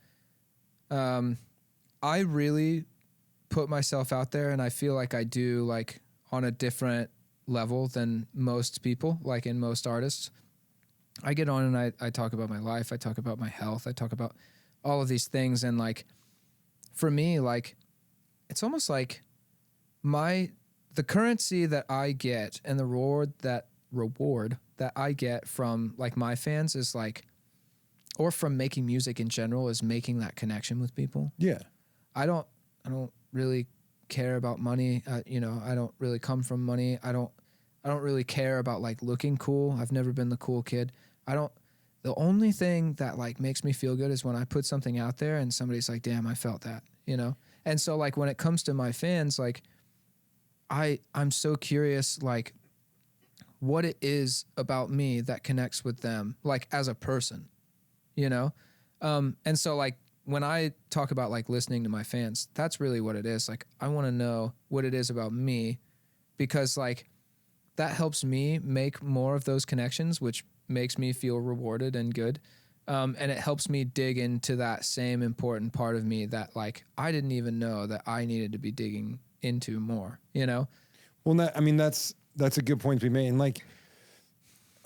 I really put myself out there, and I feel like I do like on a different level than most people, like in most artists. I get on and I talk about my life, I talk about my health, I talk about all of these things, and like for me, like it's almost like the currency that I get and the reward that I get from like my fans is like, or from making music in general, is making that connection with people. Yeah. I don't really care about money. You know, I don't really come from money. I don't really care about like looking cool. I've never been the cool kid. The only thing that like makes me feel good is when I put something out there and somebody's like, damn, I felt that, you know? And so like when it comes to my fans, like I'm so curious, like what it is about me that connects with them, like as a person, you know? And so like when I talk about like listening to my fans, that's really what it is. Like I want to know what it is about me, because like that helps me make more of those connections, which makes me feel rewarded and good. And it helps me dig into that same important part of me that like I didn't even know that I needed to be digging into more, you know? Well, that's a good point to be made. And like,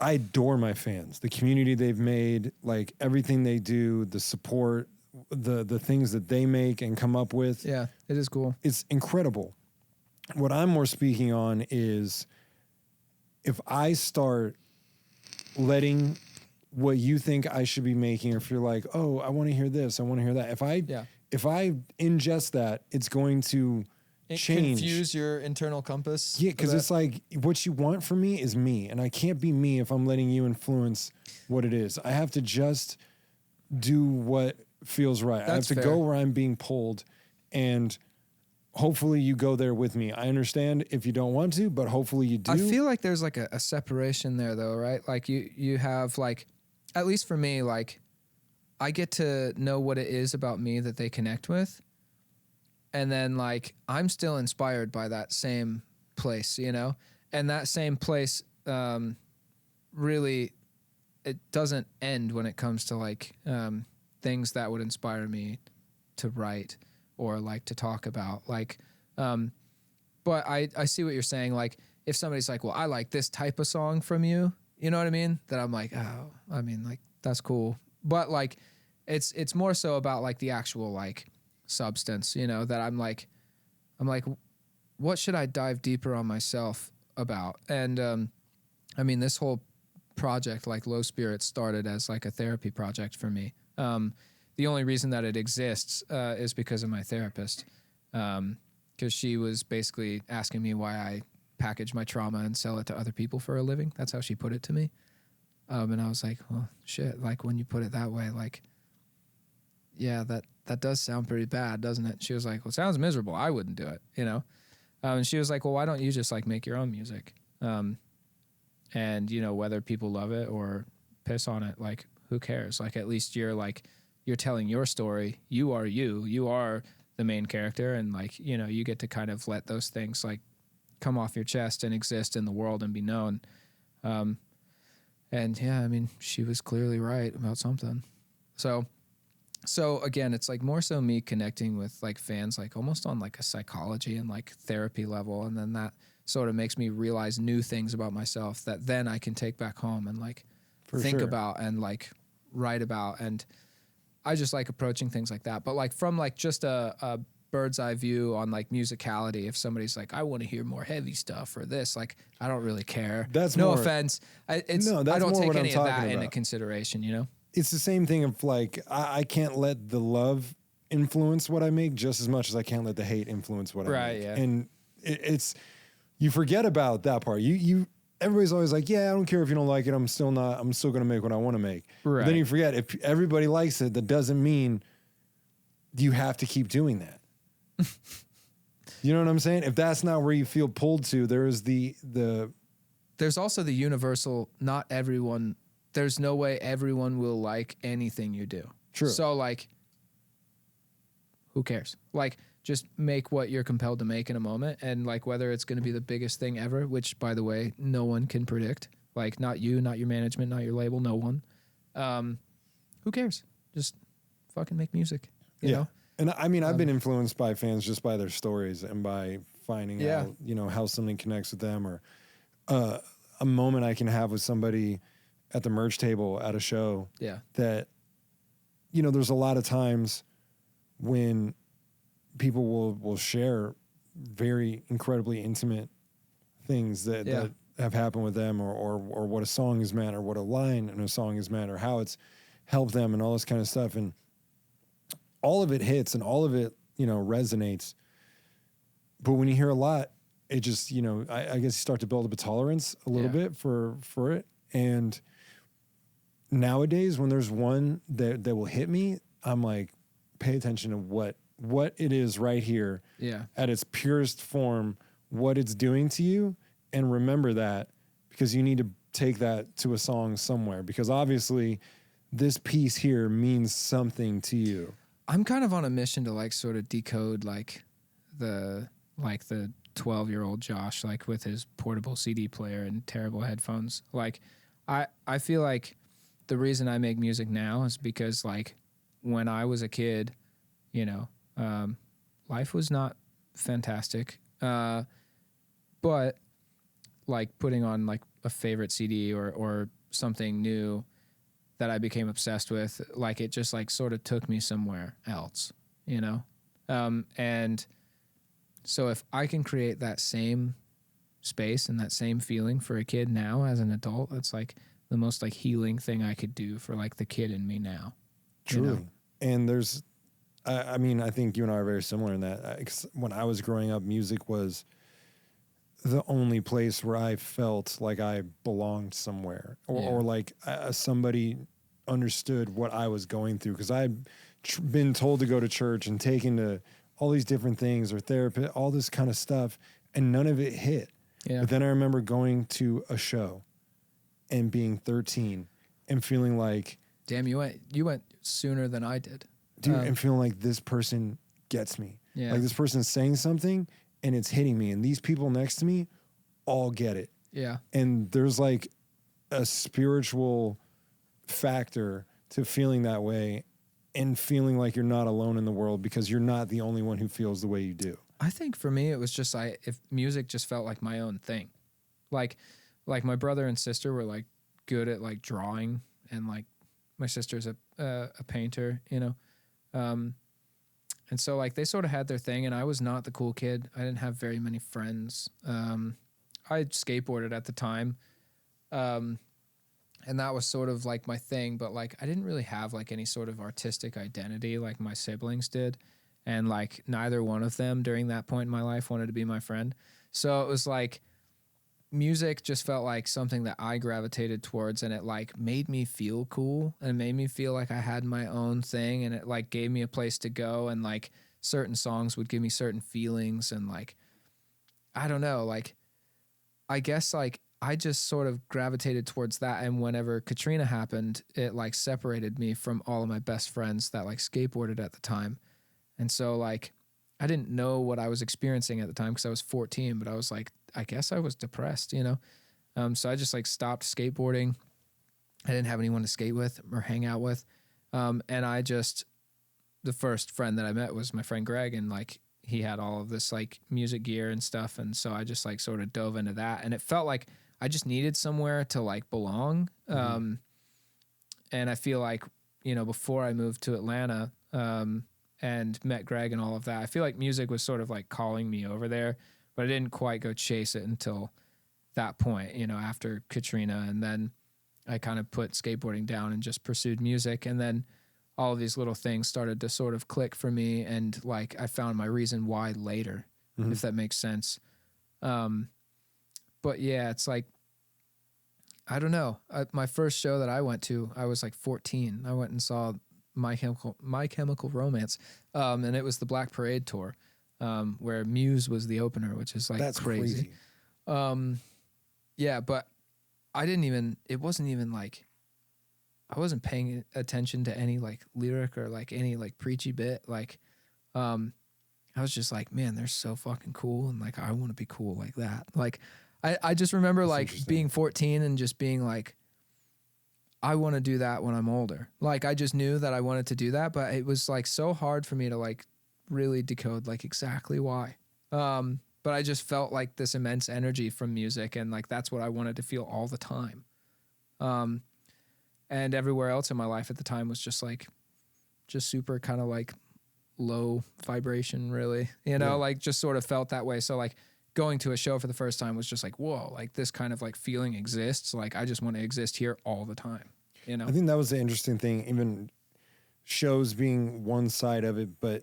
I adore my fans, the community they've made, like everything they do, the support, the things that they make and come up with. Yeah, it is cool. It's incredible. What I'm more speaking on is if I start letting what you think I should be making, or if you're like, oh, I want to hear this, I want to hear that. If I ingest that, it's going to change. Confuse your internal compass. Yeah, because it's like what you want from me is me, and I can't be me if I'm letting you influence what it is. I have to just do what feels right. I have to go where I'm being pulled, and hopefully you go there with me. I understand if you don't want to, but hopefully you do. I feel like there's like a separation there though, right? Like you have like, at least for me, like I get to know what it is about me that they connect with. And then like, I'm still inspired by that same place, you know? And that same place, really, it doesn't end when it comes to like, things that would inspire me to write or like to talk about. Like, but I see what you're saying. Like if somebody's like, well, I like this type of song from you, you know what I mean? That I'm like, oh, I mean, like that's cool. But like, it's more so about like the actual like substance, you know, that I'm like, what should I dive deeper on myself about? And, I mean, this whole project, like Low Spirits, started as like a therapy project for me. The only reason that it exists, is because of my therapist. 'Cause she was basically asking me why I package my trauma and sell it to other people for a living. That's how she put it to me. And I was like, well, shit, like when you put it that way, like, yeah, that does sound pretty bad, doesn't it? She was like, well, it sounds miserable. I wouldn't do it, you know? And she was like, well, why don't you just like make your own music? And you know, whether people love it or piss on it, like who cares? Like, at least you're telling your story. You are the main character. And like, you know, you get to kind of let those things like come off your chest and exist in the world and be known. And yeah, I mean, she was clearly right about something. So again, it's like more so me connecting with like fans, like almost on like a psychology and like therapy level. And then that sort of makes me realize new things about myself that then I can take back home and like think about and like write about. And I just like approaching things like that. But like from like just a bird's eye view on like musicality, if somebody's like, I want to hear more heavy stuff or this, like, I don't really care. That's no more, offense. I don't take any of that into consideration, you know? It's the same thing of like, I can't let the love influence what I make just as much as I can't let the hate influence what I make. Right, yeah. And it's, you forget about that part. Everybody's always like, yeah, I don't care if you don't like it. I'm still going to make what I want to make. Right. But then you forget, if everybody likes it, that doesn't mean you have to keep doing that. You know what I'm saying? If that's not where you feel pulled to, there's also the universal, there's no way everyone will like anything you do. True. So like, who cares? Like, just make what you're compelled to make in a moment. And like, whether it's going to be the biggest thing ever, which by the way, no one can predict, like not you, not your management, not your label, no one. Who cares? Just fucking make music, you know? And I mean, I've been influenced by fans just by their stories and by finding out, you know, how something connects with them, or a moment I can have with somebody at the merch table at a show. Yeah. That, you know, there's a lot of times when people will share very incredibly intimate things that have happened with them, or what a song has meant, or what a line in a song has meant, or how it's helped them, and all this kind of stuff. And all of it hits and all of it, you know, resonates. But when you hear a lot, it just, you know, I guess you start to build up a tolerance a little bit for it. And nowadays, when there's one that will hit me, I'm like, pay attention to what it is right here at its purest form, what it's doing to you, and remember that, because you need to take that to a song somewhere, because obviously this piece here means something to you. I'm kind of on a mission to like sort of decode like the 12-year-old Josh, like with his portable CD player and terrible headphones. Like I feel like the reason I make music now is because like when I was a kid, you know, life was not fantastic. But like putting on like a favorite CD or something new that I became obsessed with, like it just like sort of took me somewhere else, you know? And so if I can create that same space and that same feeling for a kid now as an adult, it's like the most like healing thing I could do for like the kid in me now. Truly. You know? And there's, I mean, I think you and I are very similar in that. 'Cause when I was growing up, music was the only place where I felt like I belonged somewhere, or like somebody understood what I was going through. Because I'd been told to go to church and taken to all these different things, or therapy, all this kind of stuff, and none of it hit. Yeah. But then I remember going to a show and being 13 and feeling like, damn, you went sooner than I did. dude, and feeling like this person gets me. Yeah. Like this person's saying something and it's hitting me, and these people next to me all get it. Yeah. And there's like a spiritual factor to feeling that way, and feeling like you're not alone in the world, because you're not the only one who feels the way you do. I think for me, it was just if music just felt like my own thing. Like my brother and sister were like good at like drawing, and like my sister's a painter, you know? And so like they sort of had their thing, and I was not the cool kid. I didn't have very many friends. I skateboarded at the time. And that was sort of like my thing, but like I didn't really have like any sort of artistic identity like my siblings did. And like neither one of them during that point in my life wanted to be my friend. So it was like music just felt like something that I gravitated towards, and it like made me feel cool and made me feel like I had my own thing, and it like gave me a place to go, and like certain songs would give me certain feelings, and like I don't know, like I guess like I just sort of gravitated towards that. And whenever Katrina happened, it like separated me from all of my best friends that like skateboarded at the time. And so like I didn't know what I was experiencing at the time because I was 14, but I was like, I guess I was depressed, you know? So I just like stopped skateboarding. I didn't have anyone to skate with or hang out with. And the first friend that I met was my friend Greg, and like he had all of this like music gear and stuff. And so I just like sort of dove into that, and it felt like I just needed somewhere to like belong. And I feel like, you know, before I moved to Atlanta, and met Greg and all of that, I feel like music was sort of like calling me over there, but I didn't quite go chase it until that point, you know, after Katrina. And then I kind of put skateboarding down and just pursued music. And then all of these little things started to sort of click for me. And like, I found my reason why later, if that makes sense. But yeah, it's like, I don't know. My first show that I went to, I was like 14. I went and saw My Chemical Romance. And it was the Black Parade tour, where Muse was the opener, which is like That's crazy. Yeah, but it wasn't even like, I wasn't paying attention to any like lyric or like any like preachy bit. Like, I was just like, man, they're so fucking cool. And like, I want to be cool like that. Like, I just remember like being 14 and just being like, I want to do that when I'm older. Like, I just knew that I wanted to do that, but it was like so hard for me to like really decode like exactly why. But I just felt like this immense energy from music, and like that's what I wanted to feel all the time. And everywhere else in my life at the time was just super kind of like low vibration, really, you know, like just sort of felt that way. So like going to a show for the first time was just like, whoa, like this kind of like feeling exists. Like I just want to exist here all the time, you know? I think that was the interesting thing, even shows being one side of it. But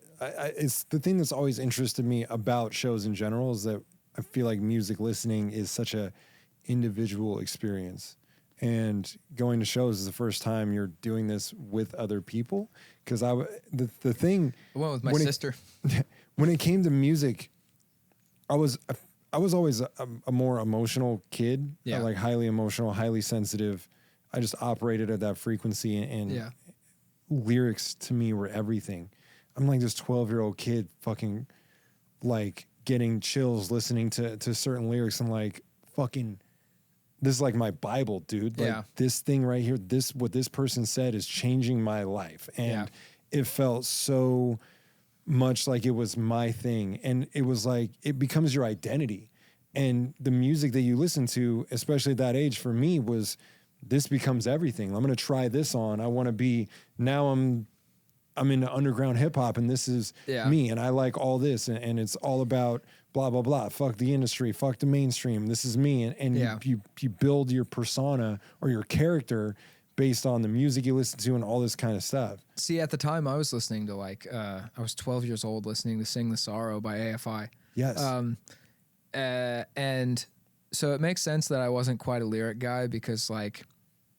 it's the thing that's always interested me about shows in general is that I feel like music listening is such a individual experience. And going to shows is the first time you're doing this with other people. Because the thing, I went with my sister. When it came to music, I was always a more emotional kid. Yeah. Like highly emotional, highly sensitive. I just operated at that frequency, and lyrics to me were everything. I'm like this 12-year-old kid fucking like getting chills listening to certain lyrics. I'm like, fucking, this is like my Bible, dude. Like this thing right here, what this person said is changing my life. And it felt so much like it was my thing. And it was like, it becomes your identity. And the music that you listen to, especially at that age, for me was, this becomes everything. I'm going to try this on. I want to be, now I'm into underground hip hop, and this is me, and I like all this, and it's all about blah, blah, blah. Fuck the industry, fuck the mainstream. This is me. And you build your persona or your character based on the music you listen to and all this kind of stuff. See, at the time I was listening to like, I was 12 years old listening to Sing the Sorrow by AFI. Yes. And so it makes sense that I wasn't quite a lyric guy, because like,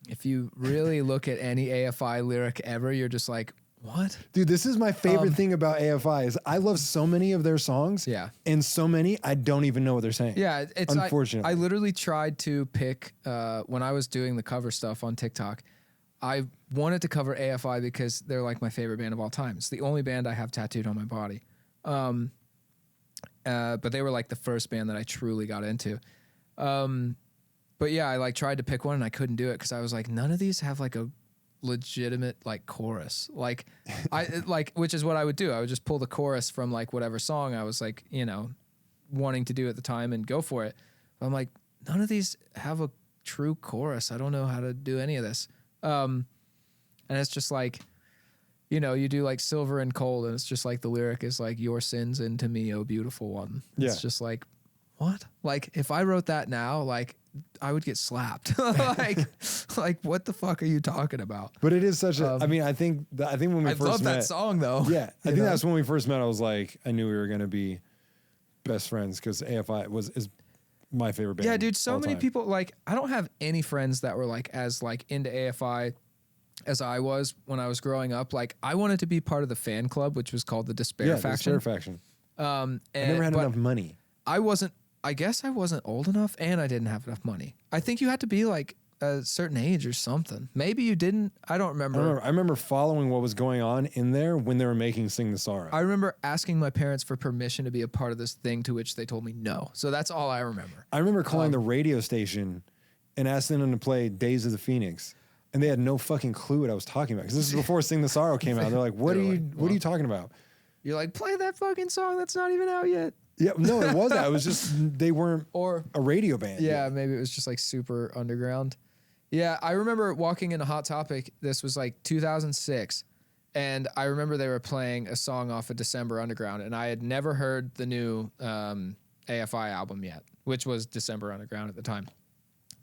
if you really look at any AFI lyric ever, you're just like, what? Dude, this is my favorite thing about AFI is I love so many of their songs. Yeah. And so many, I don't even know what they're saying. Yeah. It's unfortunately. I literally tried to pick, when I was doing the cover stuff on TikTok, I wanted to cover AFI because they're like my favorite band of all time. It's the only band I have tattooed on my body. But they were like the first band that I truly got into. But yeah, I like tried to pick one and I couldn't do it because I was like, none of these have like a legitimate like chorus. Like which is what I would do. I would just pull the chorus from like whatever song I was like, you know, wanting to do at the time and go for it. But I'm like, none of these have a true chorus. I don't know how to do any of this. And it's just like, you know, you do like Silver and Cold, and it's just like the lyric is like, your sins into me, oh beautiful one. It's just like, what? Like if I wrote that now, like I would get slapped. like what the fuck are you talking about? But it is such a, I mean, I think when we first met. I love that song though. Yeah. I think that's when we first met. I was like, I knew we were going to be best friends because AFI is my favorite band. Yeah, dude. So many people, like, I don't have any friends that were like as like into AFI as I was when I was growing up. Like I wanted to be part of the fan club, which was called the Despair Faction. Despair Faction. I never had enough money. I guess I wasn't old enough, and I didn't have enough money. I think you had to be like a certain age or something. Maybe you didn't. I don't remember. I remember following what was going on in there when they were making Sing the Sorrow. I remember asking my parents for permission to be a part of this thing, to which they told me no. So that's all I remember. I remember calling the radio station and asking them to play Days of the Phoenix. And they had no fucking clue what I was talking about. Because this is before Sing the Sorrow came out. They're like, what are you talking about? You're like, play that fucking song that's not even out yet. Yeah, no, it wasn't. It was just, they weren't a radio band. Yeah, yet. Maybe it was just like super underground. Yeah, I remember walking into Hot Topic. This was like 2006. And I remember they were playing a song off of December Underground. And I had never heard the new AFI album yet, which was December Underground at the time.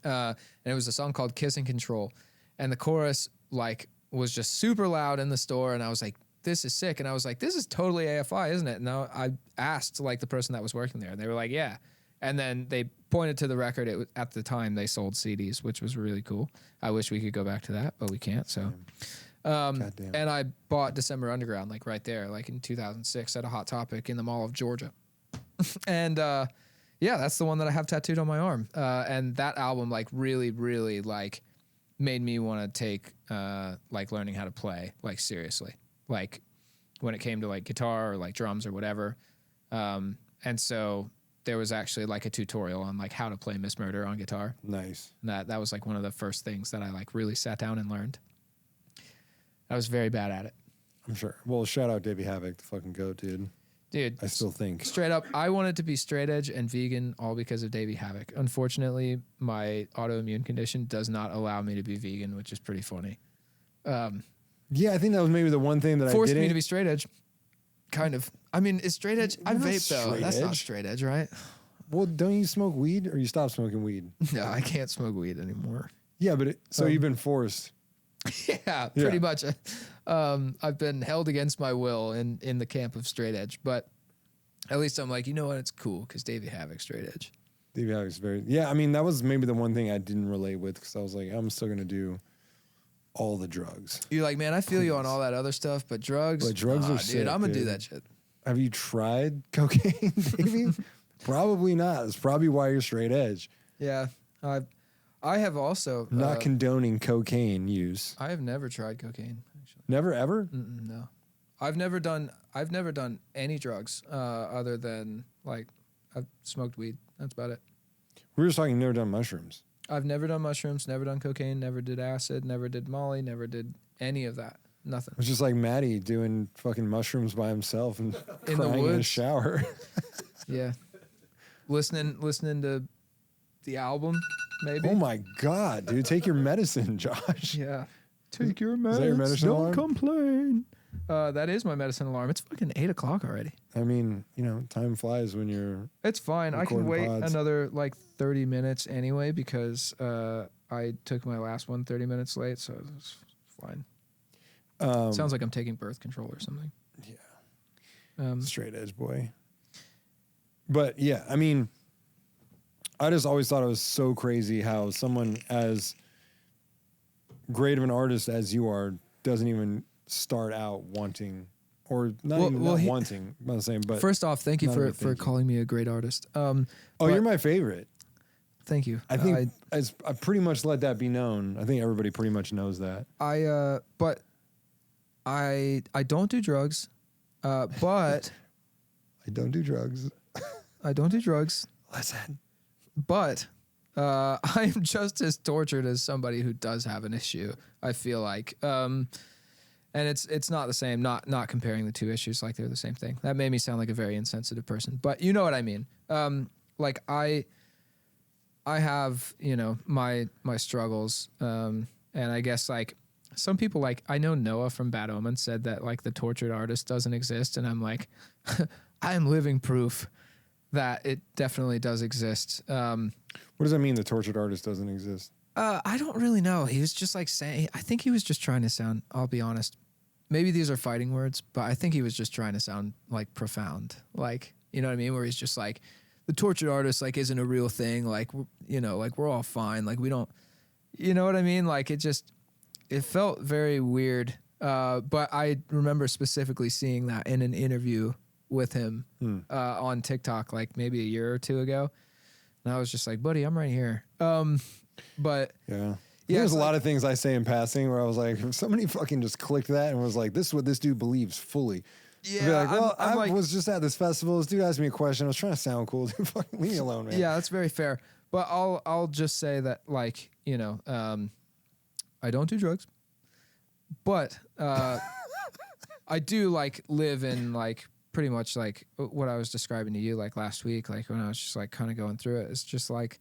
And it was a song called Kissing Control. And the chorus like was just super loud in the store. And I was like, this is sick. And I was like, this is totally AFI, isn't it? And I asked like the person that was working there, and they were like, yeah. And then they pointed to the record. At the time they sold CDs, which was really cool. I wish we could go back to that, but we can't. So, and I bought December Underground like right there, like in 2006 at a Hot Topic in the Mall of Georgia. And yeah, that's the one that I have tattooed on my arm. And that album like really, really like made me want to take like learning how to play like seriously, like when it came to like guitar or like drums or whatever. And so there was actually like a tutorial on like how to play Miss Murder on guitar. Nice. And that was like one of the first things that I like really sat down and learned. I was very bad at it. I'm sure. Well, shout out Davey Havoc, the fucking goat, dude. Dude, I still think. Straight up, I wanted to be straight edge and vegan all because of Davey Havoc. Unfortunately, my autoimmune condition does not allow me to be vegan, which is pretty funny. Yeah, I think that was maybe the one thing that forced me to be straight edge. Kind of. I mean, is straight edge? I vape though. That's not straight edge, right? Well, don't you smoke weed, or you stop smoking weed? No, I can't smoke weed anymore. Yeah, but so you've been forced. Yeah, pretty much. I've been held against my will in the camp of straight edge, but at least I'm like, you know what? It's cool because Davey Havoc's straight edge. Davey Havoc's very, yeah. I mean, that was maybe the one thing I didn't relate with, because I was like, I'm still gonna do all the drugs. You're like, man, I feel you on all that other stuff, but drugs. But drugs are sick, dude. I'm gonna do that shit. Have you tried cocaine, Davey? Probably not. It's probably why you're straight edge. Yeah, I have also not condoning cocaine use. I have never tried cocaine. Actually, never ever. No, I've never done any drugs other than like I've smoked weed. That's about it. We were just talking. Never done mushrooms. I've never done mushrooms. Never done cocaine. Never did acid. Never did Molly. Never did any of that. Nothing. It's just like Maddie doing fucking mushrooms by himself and in crying the woods. in the shower. Yeah, listening to the album. Maybe. Oh my God, dude! Take your medicine, Josh. Yeah. Take your medicine. Is that your medicine Don't alarm? complain. That is my medicine alarm. It's fucking 8 o'clock already. I mean, you know, time flies when you're. It's fine. I can wait pods. another like 30 minutes anyway because I took my last one 30 minutes late, so it's fine. Sounds like I'm taking birth control or something. Yeah. Straight edge boy. But yeah, I mean, I just always thought it was so crazy how someone as great of an artist as you are doesn't even start out wanting, or not wanting. I'm not saying, but first off, thank you for calling me a great artist. You're my favorite. Thank you. I think I pretty much let that be known. I think everybody pretty much knows that. But I don't do drugs, but I don't do drugs. I don't do drugs. Listen. But I am just as tortured as somebody who does have an issue, I feel like. And it's not the same, not comparing the two issues like they're the same thing. That made me sound like a very insensitive person, but you know what I mean. Like I have, you know, my struggles. And I guess like some people, like I know Noah from Bad Omens said that like the tortured artist doesn't exist. And I'm like, I am living proof that it definitely does exist. What does that mean? The tortured artist doesn't exist? I don't really know. He was just like saying, I think he was just trying to sound, I'll be honest, maybe these are fighting words, but I think he was just trying to sound like profound. Like, you know what I mean? Where he's just like, the tortured artist like isn't a real thing. Like, you know, like we're all fine. Like we don't, you know what I mean? Like it felt very weird. But I remember specifically seeing that in an interview with him on TikTok, like maybe a year or two ago. And I was just like, buddy, I'm right here. But Yeah. Yeah, There's it's a lot like- of things I say in passing where I was like, if somebody fucking just clicked that and was like, this is what this dude believes fully. I'd be like, well, I'm I was just at this festival. This dude asked me a question. I was trying to sound cool. Dude, fucking leave me alone, man. Yeah, that's very fair. But I'll just say that, like, you know, I don't do drugs, but I do like live in like pretty much like what I was describing to you like last week, like when I was just like kind of going through it. It's just like,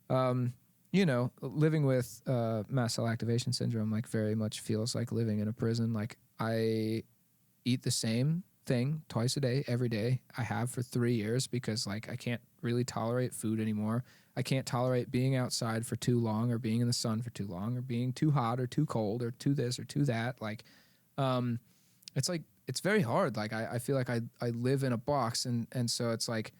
you know, living with mast cell activation syndrome like very much feels like living in a prison. Like I eat the same thing twice a day, every day. I have for 3 years because like I can't really tolerate food anymore. I can't tolerate being outside for too long or being in the sun for too long or being too hot or too cold or too this or too that. Like, it's like, it's very hard. Like I feel like I live in a box and so it's like,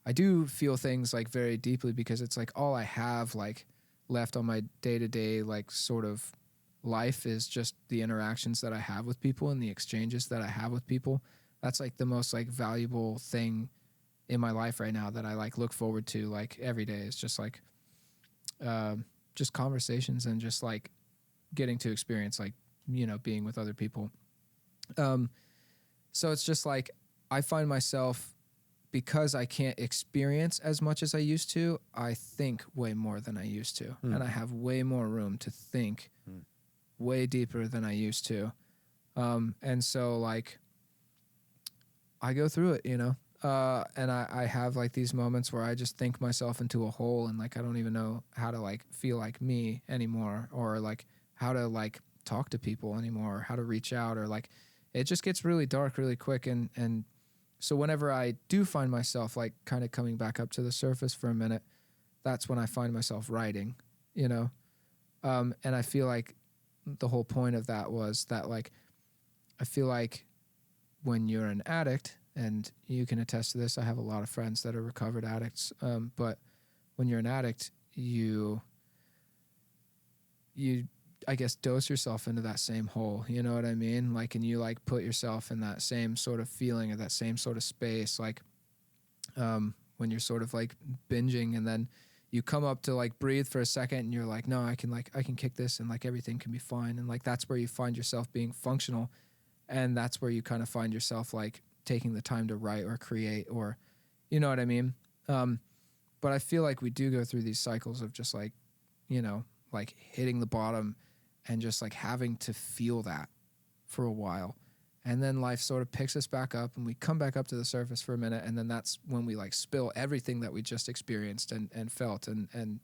I do feel things like very deeply because it's like all I have like left on my day-to-day like sort of life is just the interactions that I have with people and the exchanges that I have with people. That's like the most like valuable thing in my life right now that I like look forward to like every day. Is just like just conversations and just like getting to experience like, you know, being with other people. So it's just like I find myself, because I can't experience as much as I used to, I think way more than I used to. And I have way more room to think way deeper than I used to. And so like I go through it, you know, and I have like these moments where I just think myself into a hole and like I don't even know how to like feel like me anymore, or like how to like talk to people anymore, or how to reach out, or like it just gets really dark really quick. And so whenever I do find myself like kind of coming back up to the surface for a minute, that's when I find myself writing, you know? And I feel like the whole point of that was that like, I feel like when you're an addict, and you can attest to this, I have a lot of friends that are recovered addicts. But when you're an addict, you I guess dose yourself into that same hole, you know what I mean? Like, and you like put yourself in that same sort of feeling or that same sort of space, like when you're sort of like binging and then you come up to like breathe for a second and you're like, no, I can kick this and like everything can be fine. And like, that's where you find yourself being functional. And that's where you kind of find yourself like taking the time to write or create, or, you know what I mean? But I feel like we do go through these cycles of just like, you know, like hitting the bottom and just like having to feel that for a while. And then life sort of picks us back up and we come back up to the surface for a minute. And then that's when we like spill everything that we just experienced and felt and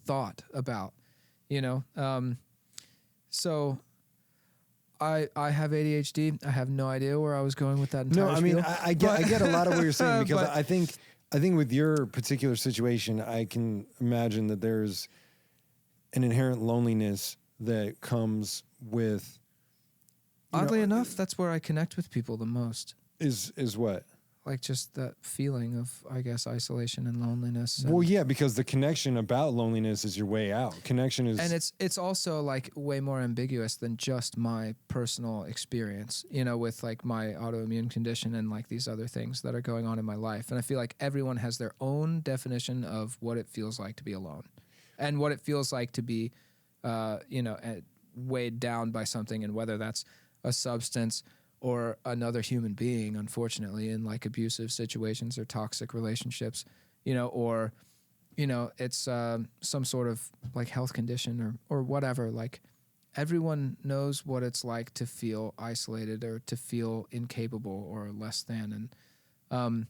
thought about, you know? So I have ADHD. I have no idea where I was going with that entire No, I mean, spiel. I get a lot of what you're saying because But- I think with your particular situation, I can imagine that there's an inherent loneliness that comes with. Oddly enough, that's where I connect with people the most. Is what? Like just that feeling of, I guess, isolation and loneliness. And, Well, yeah, because the connection about loneliness is your way out. Connection is, and it's also like way more ambiguous than just my personal experience, you know, with like my autoimmune condition and like these other things that are going on in my life. And I feel like everyone has their own definition of what it feels like to be alone and what it feels like to be, you know, weighed down by something, and whether that's a substance or another human being, unfortunately, in like abusive situations or toxic relationships, you know, or, you know, it's some sort of like health condition or whatever. Like everyone knows what it's like to feel isolated or to feel incapable or less than. And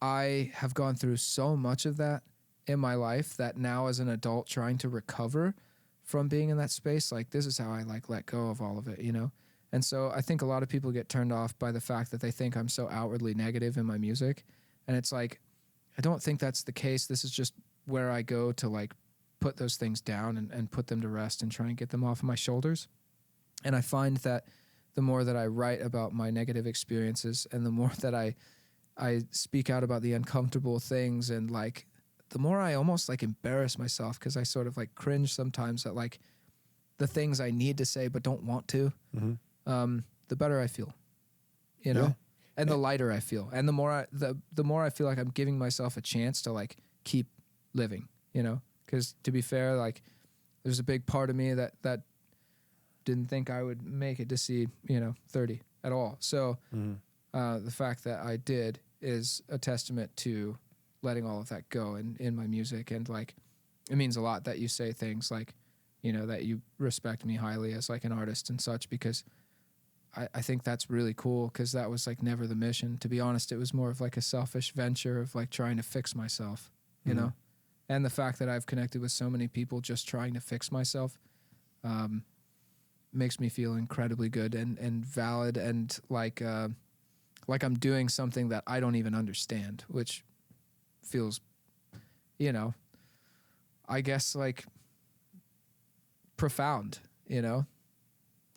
I have gone through so much of that in my life that now as an adult trying to recover from being in that space, like this is how I like let go of all of it, you know? And so I think a lot of people get turned off by the fact that they think I'm so outwardly negative in my music. And it's like, I don't think that's the case. This is just where I go to like put those things down and put them to rest and try and get them off of my shoulders. And I find that the more that I write about my negative experiences and the more that I speak out about the uncomfortable things, and like the more I almost like embarrass myself because I sort of like cringe sometimes at like the things I need to say but don't want to. The better I feel, you know, Yeah. and the lighter I feel, and the more I feel like I'm giving myself a chance to like keep living, you know, Because to be fair, like there's a big part of me that didn't think I would make it to see, 30 at all. So the fact that I did is a testament to letting all of that go in my music. And like, it means a lot that you say things like, that you respect me highly as like an artist and such, because I think that's really cool, because that was like never the mission. To be honest, it was more of like a selfish venture of like trying to fix myself, you know? And the fact that I've connected with so many people just trying to fix myself makes me feel incredibly good and valid, and like I'm doing something that I don't even understand, which feels, I guess like profound,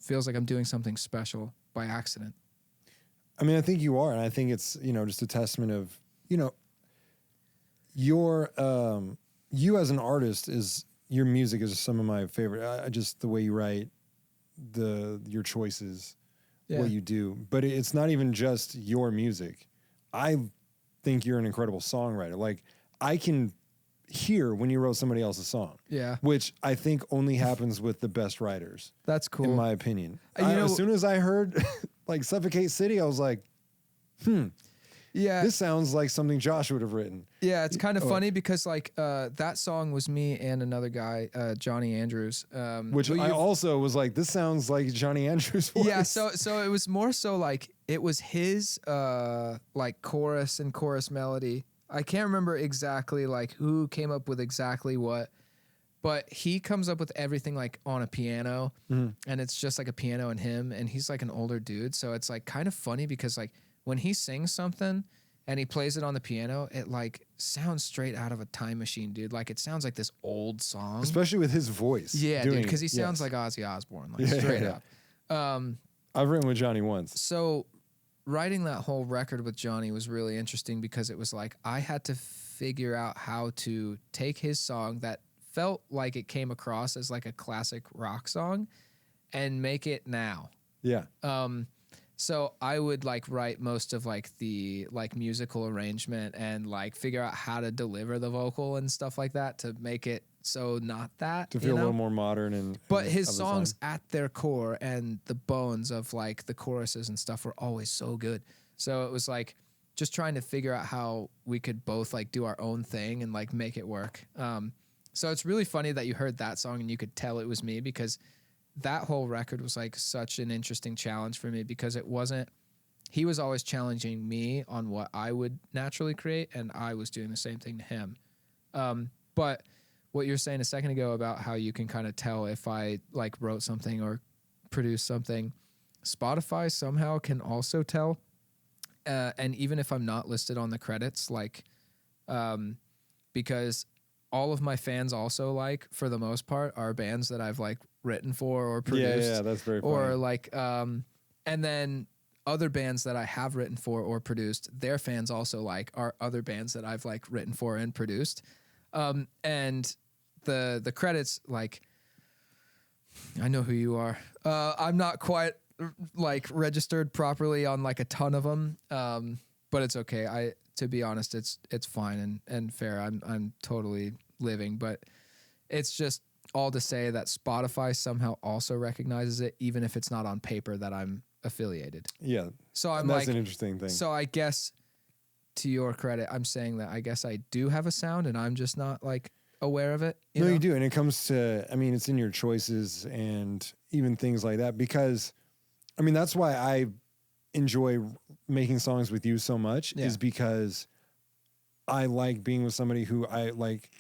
feels like I'm doing something special by accident. I mean, I think you are, and I think it's, just a testament of, your you as an artist your music is some of my favorite. Just the way you write, your choices, what you do, but it's not even just your music. I think you're an incredible songwriter. Like, I can hear when you wrote somebody else's song. Yeah. Which I think only happens with the best writers. That's cool. In my opinion. As soon as I heard like Suffocate City, I was like, yeah, this sounds like something Josh would have written. Yeah, it's kind of funny because like that song was me and another guy, Johnny Andrews. Which I also was like, this sounds like Johnny Andrews' voice. Yeah, so it was more so like it was his like chorus and chorus melody. I can't remember exactly like who came up with exactly what, but he comes up with everything like on a piano, and it's just like a piano and him, and he's like an older dude, so it's like kind of funny because like when he sings something and he plays it on the piano, it like sounds straight out of a time machine, dude. Like it sounds like this old song, especially with his voice. Yeah, dude, because he sounds like Ozzy Osbourne, like straight up. I've written with Johnny once, so writing that whole record with Johnny was really interesting because it was like I had to figure out how to take his song that felt like it came across as like a classic rock song and make it now. Yeah. So I would like write most of like the like musical arrangement and like figure out how to deliver the vocal and stuff like that to make it so not that to feel a little more modern but his songs at their core and the bones of like the choruses and stuff were always so good. So it was like just trying to figure out how we could both like do our own thing and like make it work. So it's really funny that you heard that song and you could tell it was me, because that whole record was like such an interesting challenge for me, because he was always challenging me on what I would naturally create, and I was doing the same thing to him. But what you were saying a second ago about how you can kind of tell if I like wrote something or produced something, Spotify somehow can also tell. And even if I'm not listed on the credits, like, because all of my fans also like, for the most part, are bands that I've like written for or produced. Yeah, that's very funny. Or like, and then other bands that I have written for or produced, their fans also like are other bands that I've like written for and produced. And the credits, like, I know who you are. I'm not quite like registered properly on like a ton of them. But it's okay. To be honest, it's fine and fair. I'm totally living, but it's just all to say that Spotify somehow also recognizes it, even if it's not on paper that I'm affiliated. Yeah. So that's an interesting thing. So I guess, to your credit, I'm saying that I guess I do have a sound and I'm just not like aware of it. You know? You do. And it comes to, I mean, it's in your choices and even things like that, because I mean, that's why I enjoy making songs with you so much, is because I like being with somebody who I like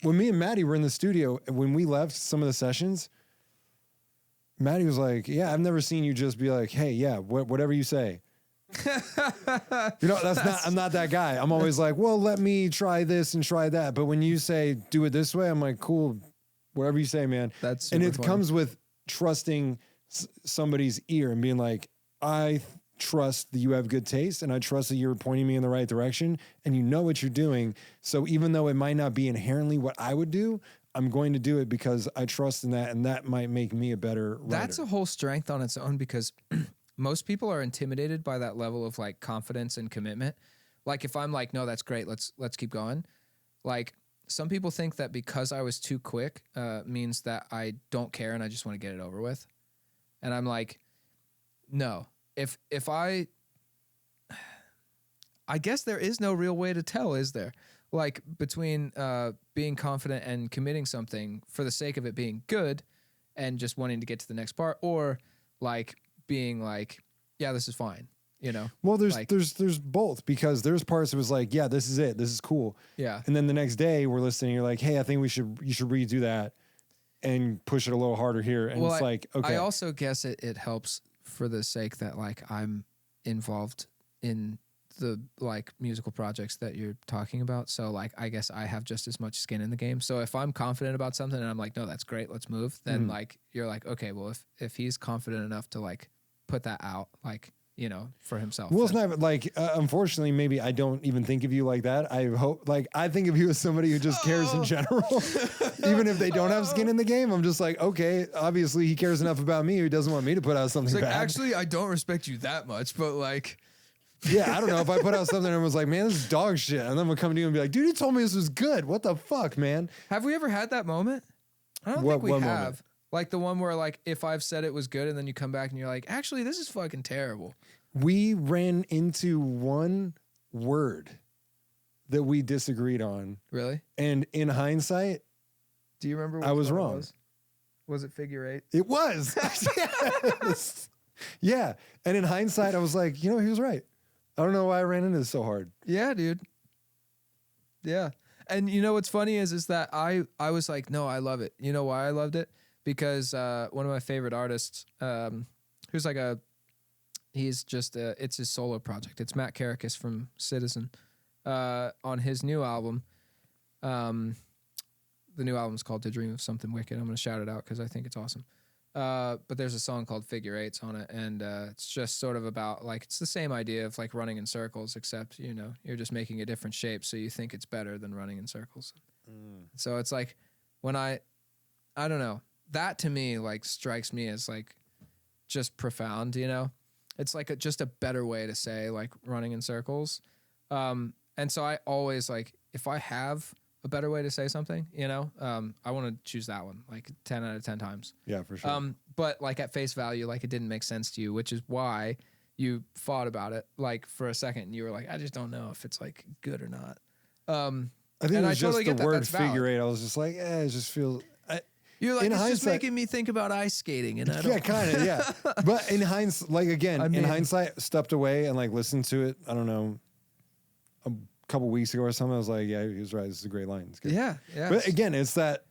when me and Maddie were in the studio, when we left some of the sessions, Maddie was like, yeah, I've never seen you just be like, hey, yeah, whatever you say. I'm not that guy. I'm always like, well, let me try this and try that. But when you say, do it this way, I'm like, cool, whatever you say, man. And it comes with trusting somebody's ear and being like, I trust that you have good taste, and I trust that you're pointing me in the right direction and you know what you're doing. So even though it might not be inherently what I would do, I'm going to do it because I trust in that, and that might make me a better writer. That's a whole strength on its own, because most people are intimidated by that level of like confidence and commitment. Like if I'm like, no, that's great, let's keep going. Like some people think that because I was too quick means that I don't care and I just want to get it over with. And I'm like, no. If I guess there is no real way to tell, is there? Like between being confident and committing something for the sake of it being good and just wanting to get to the next part, or like being like, yeah, this is fine. You know? Well, there's like, there's both, because there's parts that was like, yeah, this is it. This is cool. Yeah. And then the next day we're listening, you're like, hey, I think you should redo that and push it a little harder here. And it's like, okay. I also guess it helps for the sake that like I'm involved in the like musical projects that you're talking about. So like, I guess I have just as much skin in the game. So if I'm confident about something and I'm like, no, that's great, let's move. Then like, you're like, okay, well, if he's confident enough to like put that out, like, you know, for himself. Well, it's not like, unfortunately, maybe I don't even think of you like that. I hope, like, I think of you as somebody who just cares in general. Even if they don't have skin in the game, I'm just like, okay, obviously he cares enough about me. He doesn't want me to put out something it's like, bad. actually, I don't respect you that much, but like. Yeah, I don't know. If I put out something and was like, man, this is dog shit. And then we'll come to you and be like, dude, you told me this was good. What the fuck, man? Have we ever had that moment? I don't think we have. Moment? Like the one where like, if I've said it was good and then you come back and you're like, actually, this is fucking terrible. We ran into one word that we disagreed on. Really? And in hindsight, do you remember? I was wrong. Was it figure eight? It was. Yes. Yeah. And in hindsight, I was like, you know, he was right. I don't know why I ran into this so hard. Yeah, dude. Yeah. And you know what's funny is that I was like, no, I love it. You know why I loved it? Because one of my favorite artists, who's like he's just it's his solo project. It's Matt Caracas from Citizen. On his new album, the new album's called To Dream of Something Wicked. I'm going to shout it out because I think it's awesome. But there's a song called Figure Eights on it, and it's just sort of about like, it's the same idea of like running in circles, except, you know, you're just making a different shape, so you think it's better than running in circles. So it's like, when I don't know, that to me like strikes me as like just profound, you know? It's like just a better way to say like running in circles. And so I always like, if I have a better way to say something, you know, I want to choose that one, like 10 out of 10 times. Yeah, for sure. But like at face value, like it didn't make sense to you, which is why you fought about it like for a second and you were like, I just don't know if it's like good or not. I think it was just the word figure eight. I was just like, it just feels... You're like, it's just making me think about ice skating. And I don't... Yeah, kind of, yeah. But in hindsight, like again, in hindsight, stepped away and like listened to it, I don't know, a couple weeks ago or something, I was like, yeah, he was right. This is a great line. It's good. Yeah, yeah. But again, it's that...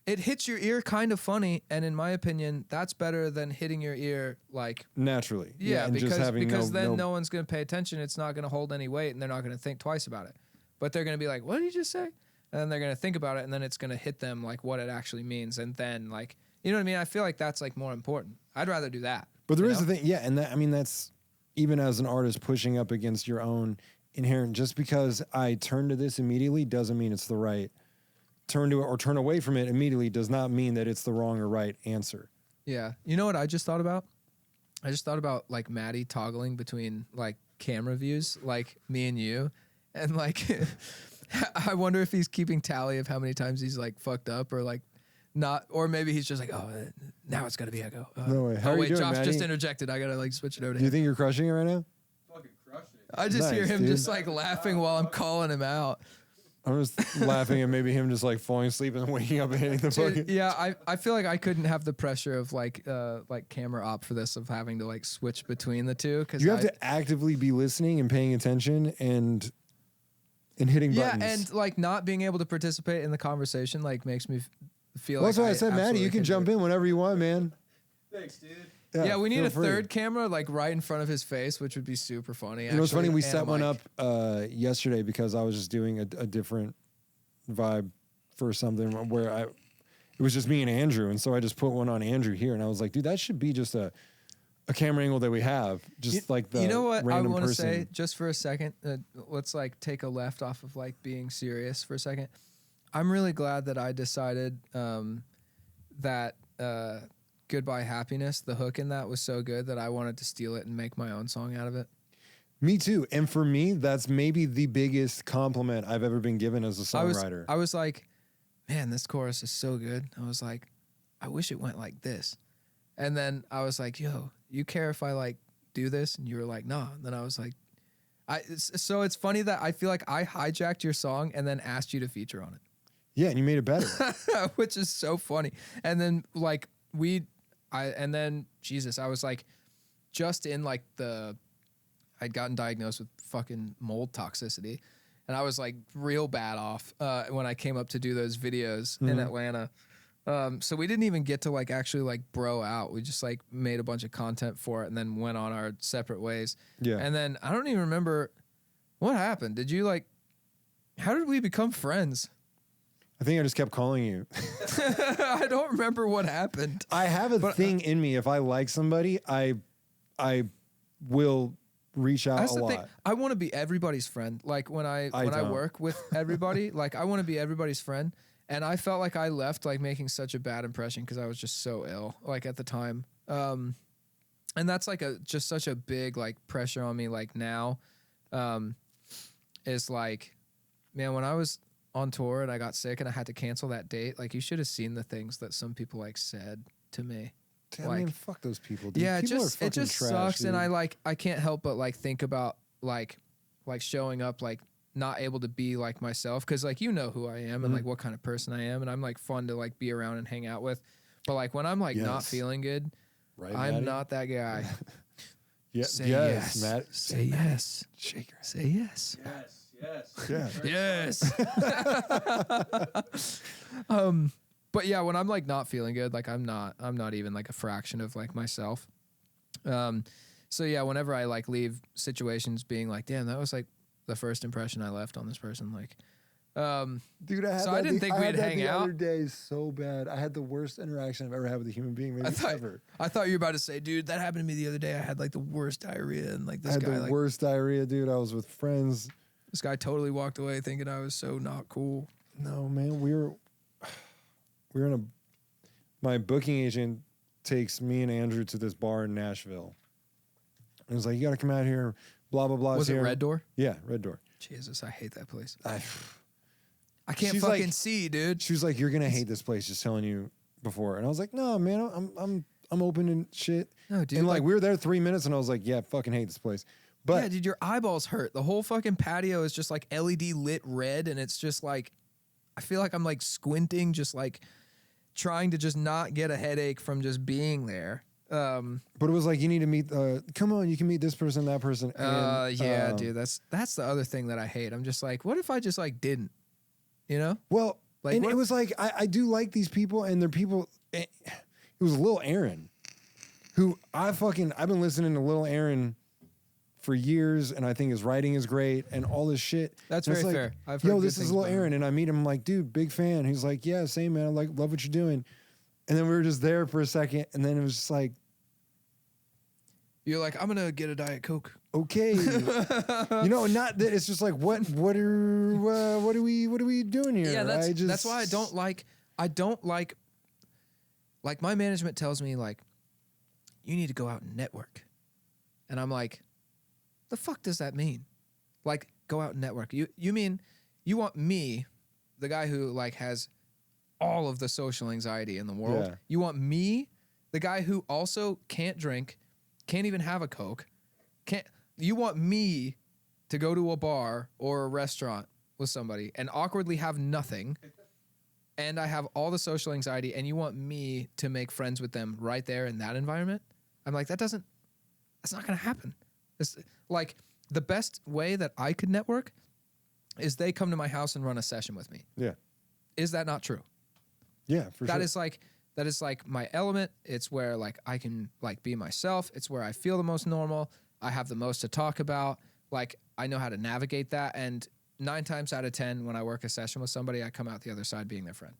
It hits your ear kind of funny, and in my opinion, that's better than hitting your ear like... Naturally. Yeah, and because, just having because then no one's going to pay attention. It's not going to hold any weight, and they're not going to think twice about it. But they're going to be like, what did you just say? And then they're going to think about it, and then it's going to hit them like what it actually means. And then like, you know what I mean? I feel like that's like more important. I'd rather do that. But there is a thing, yeah, and that, I mean, that's even as an artist pushing up against your own inherent, just because I turn to this immediately doesn't mean it's the right turn to it, or turn away from it immediately does not mean that it's the wrong or right answer. Yeah. You know what I just thought about? I just thought about like Maddie toggling between like camera views, like me and you, and like I wonder if he's keeping tally of how many times he's like fucked up or like not, or maybe he's just like, oh, now it's gotta be Ekoh. No way. How are you doing, Josh Maddie? just interjected. I gotta like switch it over to Do you him. think you're crushing it right now? Fucking crushing it. I just hear Nice, him dude. just like laughing while I'm calling him out. I'm just laughing at maybe him just like falling asleep and then waking up and hitting the fucking... Dude, yeah, I feel like I couldn't have the pressure of like camera op for this, of having to like switch between the two, because You have to actively be listening and paying attention and hitting buttons. Yeah, and like not being able to participate in the conversation like makes me feel Well, like that's why I said, Maddie, you can jump in whenever you want, man. Thanks, dude. Yeah, we need feel a free. third camera like right in front of his face, which would be super funny. You know, it's funny, we set one up. up yesterday because I was just doing a different vibe for something where it was just me and Andrew, and so I just put one on Andrew here, and I was like, dude, that should be just a camera angle that we have, just like the You know what I random want to person. say just for a second? Let's like take a left off of like being serious for a second. I'm really glad that I decided that Goodbye Happiness, the hook in that was so good that I wanted to steal it and make my own song out of it. Me too. And for me, that's maybe the biggest compliment I've ever been given as a songwriter. I was like, man, this chorus is so good. I was like, I wish it went like this. And then I was like, yo, you care if I like do this? And you were like, nah. And then I was like, so it's funny that I feel like I hijacked your song and then asked you to feature on it. Yeah, and you made it better. Which is so funny. And then like Jesus, I was like just in like I'd gotten diagnosed with fucking mold toxicity. And I was like real bad off when I came up to do those videos in Atlanta. So we didn't even get to like actually like bro out. We just like made a bunch of content for it and then went on our separate ways. Yeah. And then I don't even remember what happened. Did you like, how did we become friends? I think I just kept calling you. I don't remember what happened. I have a thing in me. If I like somebody, I will reach out That's a the lot. thing. I want to be everybody's friend. Like when I don't. work with everybody, like I want to be everybody's friend. And I felt like I left like making such a bad impression because I was just so ill, like at the time. And that's like just such a big like pressure on me. Like now, is like, man, when I was on tour and I got sick and I had to cancel that date, like you should have seen the things that some people like said to me. I mean, fuck those people, dude. Yeah, People it just trash, sucks, dude. and I can't help but like think about like showing up like not able to be like myself because like you know who I am and like what kind of person I am, and I'm like fun to like be around and hang out with, but like when I'm like not feeling good, right, I'm Maddie? not that guy. Yeah, Say yes, yes. Matt. Say yes. Shake your head. Say yes. Yes. Yeah. Yes. But yeah, when I'm like not feeling good, like I'm not even like a fraction of like myself. So yeah, whenever I like leave situations being like, damn, that was like the first impression I left on this person. Like, Dude, I had so that I didn't think we'd hang the out. other day so bad. I had the worst interaction I've ever had with a human being, maybe ever. I thought you were about to say, dude, that happened to me the other day. I had like the worst diarrhea, and like I this had guy, the like worst diarrhea, dude. I was with friends. this guy totally walked away thinking I was so not cool. No, man, we were in my booking agent takes me and Andrew to this bar in Nashville. And was like, you got to come out here, blah, blah, blah. Was it here. Red Door? Yeah, Red Door. Jesus, I hate that place. I can't She's fucking like- see, dude. She was like, "You're gonna hate this place." Just telling you before, and I was like, "No, man, I'm open and shit." No, dude. And like we were there 3 minutes, and I was like, "Yeah, fucking hate this place." But yeah, dude, your eyeballs hurt. The whole fucking patio is just like LED lit red, and it's just like, I feel like I'm like squinting, just like trying to just not get a headache from just being there. but it was like you need to meet. Come on, you can meet this person, that person. And, Yeah, dude, that's the other thing that I hate. I'm just like, what if I just like didn't, you know? Well, Like, and what it if- was like I do like these people, and they're people. It was Lil Aaron, who I've been listening to Lil Aaron for years, and I think his writing is great and all this shit. That's And it's very like, fair. I've heard Yo, good this is things Lil about him. Aaron, and I meet him. I'm like, dude, big fan. He's like, yeah, same man. I love what you're doing. And then we were just there for a second, and then it was just like, You're like, I'm gonna get a Diet Coke. okay, not that. It's just like, what are we doing here? Yeah, that's why I don't like my management tells me like, you need to go out and network. And I'm like, the fuck does that mean? Like, go out and network. You mean you want me, the guy who like has all of the social anxiety in the world. Yeah. You want me, the guy who also can't drink, can't even have a Coke. You want me to go to a bar or a restaurant with somebody and awkwardly have nothing, and I have all the social anxiety, and you want me to make friends with them right there in that environment? I'm like, that's not gonna happen. It's like the best way that I could network is they come to my house and run a session with me. Yeah, Is that not true? yeah, for That sure. is like my element. It's where like I can like be myself. It's where I feel the most normal. I have the most to talk about. Like I know how to navigate that. And 9 times out of 10, when I work a session with somebody, I come out the other side being their friend.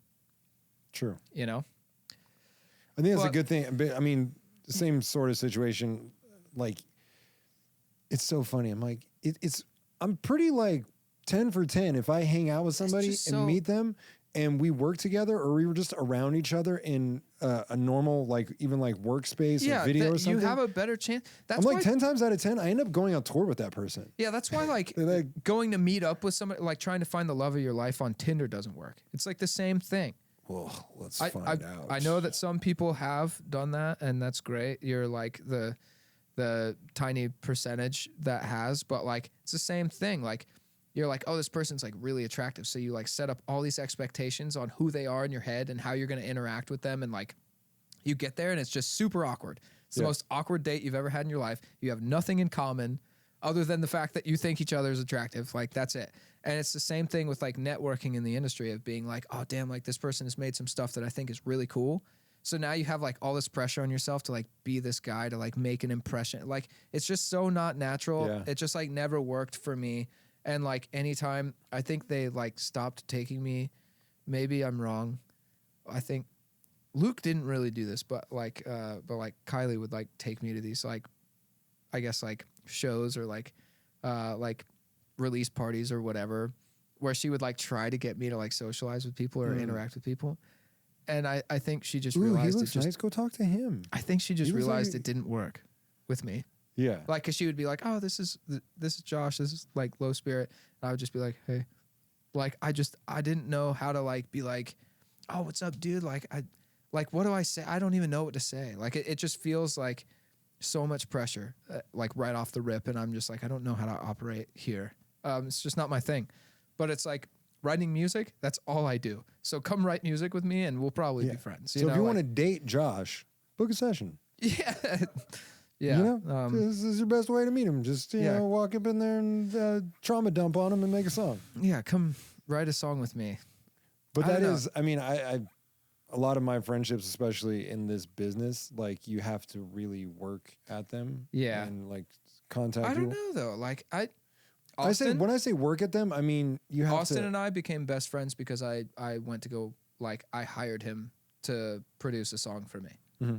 True. You know? I think that's a But- good thing. But, I mean, the same sort of situation. Like, it's so funny. I'm like, I'm pretty like 10 for 10 if I hang out with somebody just and so- meet them and we work together, or we were just around each other in a normal, like even like workspace or Yeah, video or something, you have a better chance. That's I'm like why, 10 times out of 10, I end up going on tour with that person. yeah, that's why like They're like, going to meet up with somebody, like trying to find the love of your life on Tinder doesn't work. It's like the same thing. well, let's I, find out. I know that some people have done that, and that's great. You're like the tiny percentage that has, but like it's the same thing. Like you're like, oh, this person's like really attractive, so you like set up all these expectations on who they are in your head and how you're going to interact with them, and like you get there and it's just super awkward. It's the most awkward date you've ever had in your life. You have nothing in common other than the fact that you think each other is attractive. Like that's it. And it's the same thing with like networking in the industry of being like, oh damn, like this person has made some stuff that I think is really cool. So now you have like all this pressure on yourself to like be this guy, to like make an impression. Like it's just so not natural. Yeah. It just like never worked for me. And like anytime I think they like stopped taking me, maybe I'm wrong. I think Luke didn't really do this, but like Kylie would like take me to these like, I guess like shows or like release parties or whatever, where she would like try to get me to like socialize with people or interact with people. And I think she just Ooh, he realized looks nice. Go talk to him. I think she just He looks realized like- it didn't work with me. Yeah. Like, cause she would be like, oh, this is Josh. This is like low spirit. And I would just be like, hey, like, I didn't know how to like be like, oh, what's up, dude? Like, what do I say? I don't even know what to say. Like, it just feels like so much pressure, like right off the rip. And I'm just like, I don't know how to operate here. It's just not my thing. But it's like writing music. That's all I do. So come write music with me and we'll probably be friends. So if you want to date Josh, book a session. Yeah. Yeah. You know, this is your best way to meet him. Just, you know, walk up in there and trauma dump on him and make a song. Yeah. Come write a song with me. But that is, I mean, I a lot of my friendships, especially in this business, like you have to really work at them. Yeah. And like contact I don't people. know though. Like when I say work at them, I mean you have Austin to. and I became best friends because I went to go, like, I hired him to produce a song for me. Mm-hmm.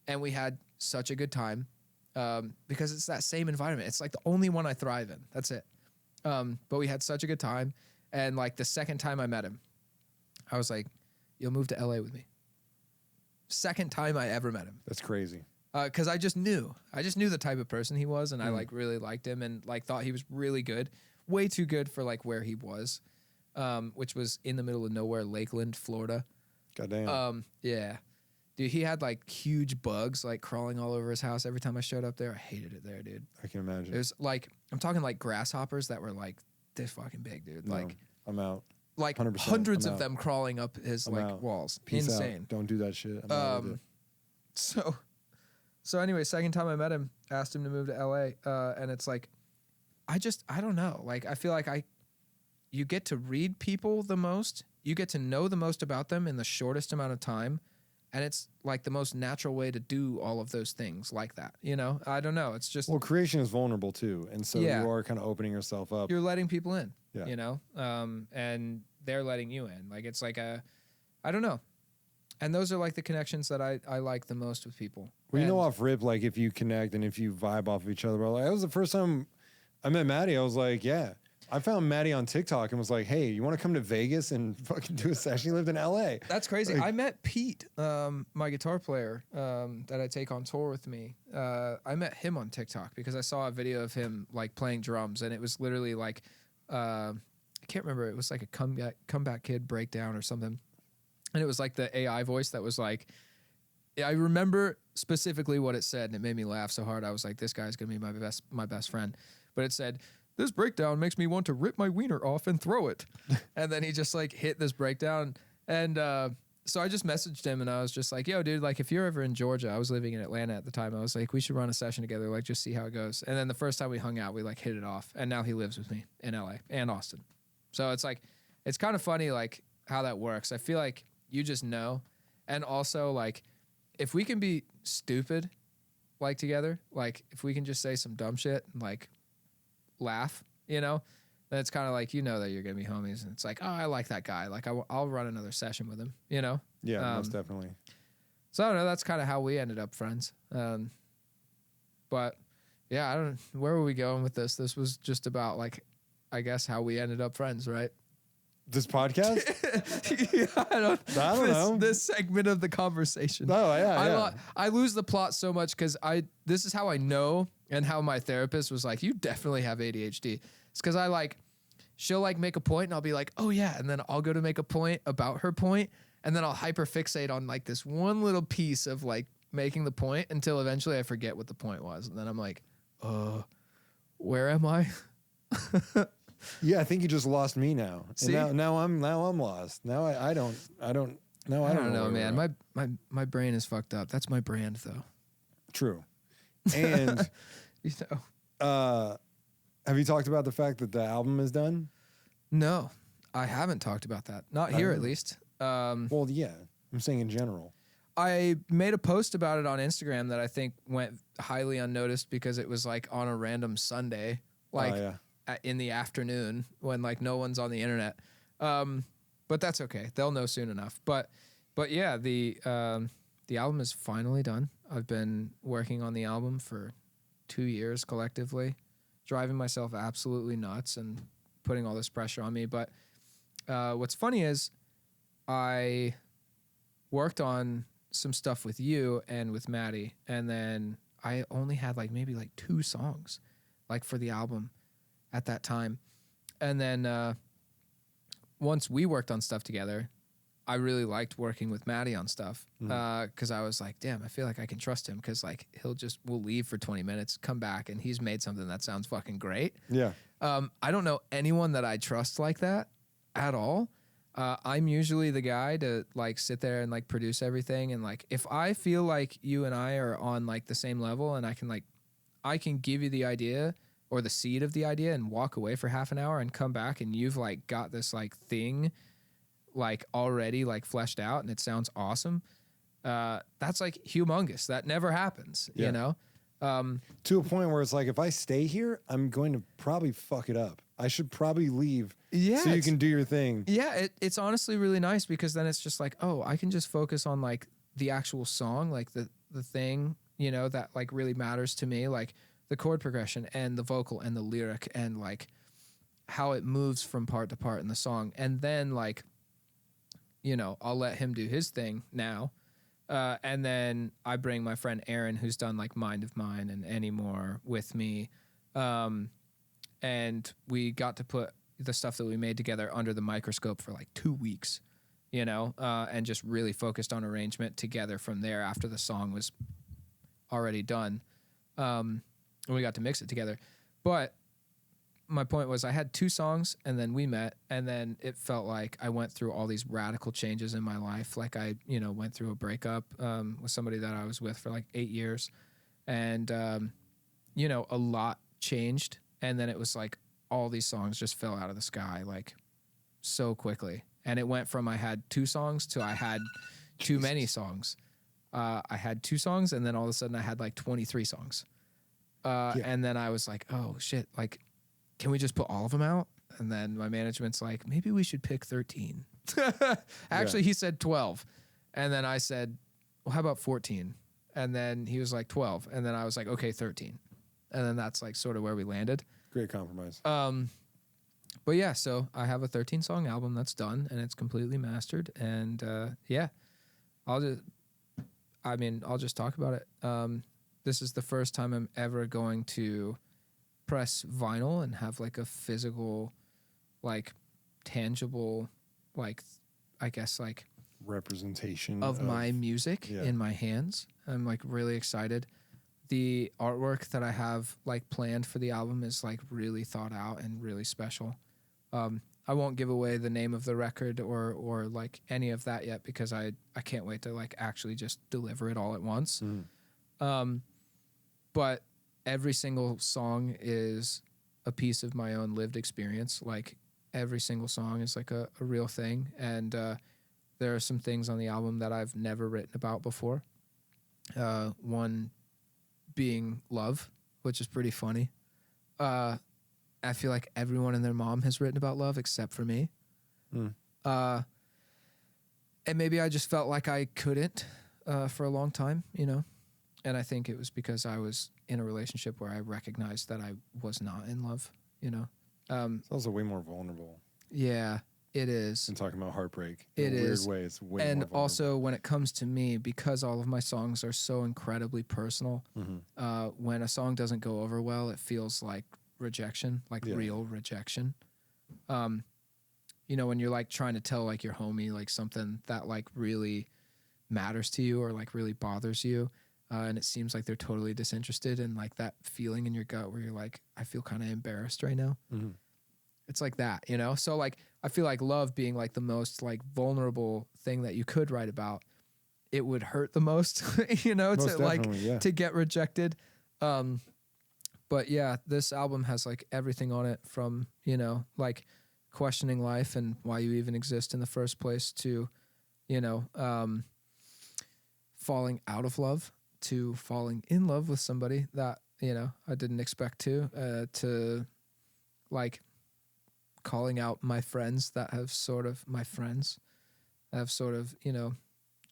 And we had such a good time because it's that same environment. It's like the only one I thrive in. That's it. But we had such a good time. And like the second time I met him, I was like, you'll move to LA with me. Second time I ever met him. That's crazy. Because I just knew the type of person he was, and I like really liked him and like thought he was really good, way too good for like where he was, which was in the middle of nowhere, Lakeland, Florida. Goddamn. Yeah, dude, he had like huge bugs like crawling all over his house every time I showed up there. I hated it there, dude. I can imagine. It was like, I'm talking like grasshoppers that were like this fucking big, dude. No, Like I'm out. like 100%, hundreds I'm of out. them crawling up his I'm like out. walls. Peace Insane. out. Don't do that shit. I'm out with it. So anyway, second time I met him, asked him to move to LA, and it's like, I don't know. Like, I feel like you get to read people the most, you get to know the most about them in the shortest amount of time, and it's like the most natural way to do all of those things like that. You know, I don't know. It's just Well, creation is vulnerable too, and so Yeah. you are kind of opening yourself up. you're letting people in. Yeah. You know, and they're letting you in. Like it's like I don't know. And those are like the connections that I like the most with people. Well, you know, And- off rip, like if you connect and if you vibe off of each other, bro. Like that was the first time I met Maddie. I was like, yeah. I found Maddie on TikTok and was like, hey, you want to come to Vegas and fucking do a session? You lived in LA. That's crazy. Like- I met Pete, my guitar player that I take on tour with me. I met him on TikTok because I saw a video of him like playing drums, and it was literally like I can't remember. It was like a comeback kid breakdown or something, and it was like the AI voice that was like. I remember specifically what it said, and it made me laugh so hard. I was like, "This guy's gonna be my best friend." But it said, "This breakdown makes me want to rip my wiener off and throw it," and then he just like hit this breakdown, and so I just messaged him, and I was just like, "Yo, dude, like if you're ever in Georgia," I was living in Atlanta at the time. I was like, "We should run a session together, like just see how it goes." And then the first time we hung out, we like hit it off, and now he lives with me in LA and Austin. So it's like, it's kind of funny like how that works. I feel like you just know, and also like. If we can be stupid, like together, like if we can just say some dumb shit and like laugh, you know, then it's kind of like, you know, that you're going to be homies. And it's like, oh, I like that guy. Like I'll run another session with him, you know? Yeah, most definitely. So I don't know. That's kind of how we ended up friends. But yeah, where were we going with this? This was just about like, I guess how we ended up friends, right? This podcast? Yeah, I don't know. This segment of the conversation. Oh, yeah. I lose the plot so much because this is how I know, and how my therapist was like, you definitely have ADHD. It's because she'll like make a point and I'll be like, oh yeah. And then I'll go to make a point about her point. And then I'll hyperfixate on like this one little piece of like making the point until eventually I forget what the point was. And then I'm like, where am I? Yeah, I think you just lost me now. See? And now I'm lost. Now I don't know, man. My brain is fucked up. That's my brand though. True. And You know. have you talked about the fact that the album is done? No, I haven't talked about that. Not here at least. Well, yeah. I'm saying in general. I made a post about it on Instagram that I think went highly unnoticed because it was like on a random Sunday, like in the afternoon when like no one's on the internet. But that's okay. They'll know soon enough. But yeah, the album is finally done. I've been working on the album for 2 years collectively, driving myself absolutely nuts and putting all this pressure on me. But what's funny is I worked on some stuff with you and with Maddie, and then I only had like maybe like 2 songs like for the album at that time. And then once we worked on stuff together, I really liked working with Maddie on stuff because I was like, damn, I feel like I can trust him because like we'll leave for 20 minutes, come back, and he's made something that sounds fucking great. Yeah. I don't know anyone that I trust like that at all. I'm usually the guy to like sit there and like produce everything. And like, if I feel like you and I are on like the same level and I can give you the idea or the seed of the idea and walk away for half an hour and come back and you've like got this like thing like already like fleshed out and it sounds awesome. That's like humongous. That never happens, you know? To a point where it's like, if I stay here, I'm going to probably fuck it up. I should probably leave so you can do your thing. Yeah, it's honestly really nice because then it's just like, oh, I can just focus on like the actual song, like the thing, you know, that like really matters to me, like the chord progression and the vocal and the lyric and like how it moves from part to part in the song. And then like, you know, I'll let him do his thing now. And then I bring my friend Aaron, who's done like Mind of Mine and Anymore with me. And we got to put the stuff that we made together under the microscope for like 2 weeks, you know, and just really focused on arrangement together from there after the song was already done. And we got to mix it together. But my point was I had 2 songs and then we met, and then it felt like I went through all these radical changes in my life. Like I, you know, went through a breakup with somebody that I was with for like 8 years, and, you know, a lot changed. And then it was like all these songs just fell out of the sky like so quickly. And it went from I had 2 songs to I had too many songs. I had 2 songs and then all of a sudden I had like 23 songs. And then I was like, oh shit, like, can we just put all of them out? And then my management's like, maybe we should pick 13. Actually, he said 12. And then I said, well, how about 14? And then he was like 12. And then I was like, okay, 13. And then that's like sort of where we landed. Great compromise. But yeah, so I have a 13-song album that's done and it's completely mastered. And yeah, I'll just talk about it. This is the first time I'm ever going to press vinyl and have like a physical, like tangible, like I guess like representation of my music in my hands. I'm like really excited. The artwork that I have like planned for the album is like really thought out and really special. I won't give away the name of the record or like any of that yet because I can't wait to like actually just deliver it all at once. But every single song is a piece of my own lived experience. Like every single song is like a real thing. And there are some things on the album that I've never written about before. One being love, which is pretty funny. I feel like everyone and their mom has written about love except for me. And maybe I just felt like I couldn't for a long time, you know? And I think it was because I was in a relationship where I recognized that I was not in love, you know? It's also way more vulnerable. Yeah. It is. And talking about heartbreak It in a is. weird way. It's way And more vulnerable. also, when it comes to me, because all of my songs are so incredibly personal, when a song doesn't go over well, it feels like rejection, like real rejection. You know, when you're like trying to tell like your homie like something that like really matters to you or like really bothers you, and it seems like they're totally disinterested, and like that feeling in your gut where you're like, I feel kind of embarrassed right now. It's like that, you know? So like, I feel like love being like the most like vulnerable thing that you could write about, it would hurt the most, you know, Most to like, definitely, to get rejected. But yeah, this album has like everything on it from, you know, like questioning life and why you even exist in the first place to, you know, falling out of love to falling in love with somebody that, you know, I didn't expect to like, calling out my friends that have sort of, you know,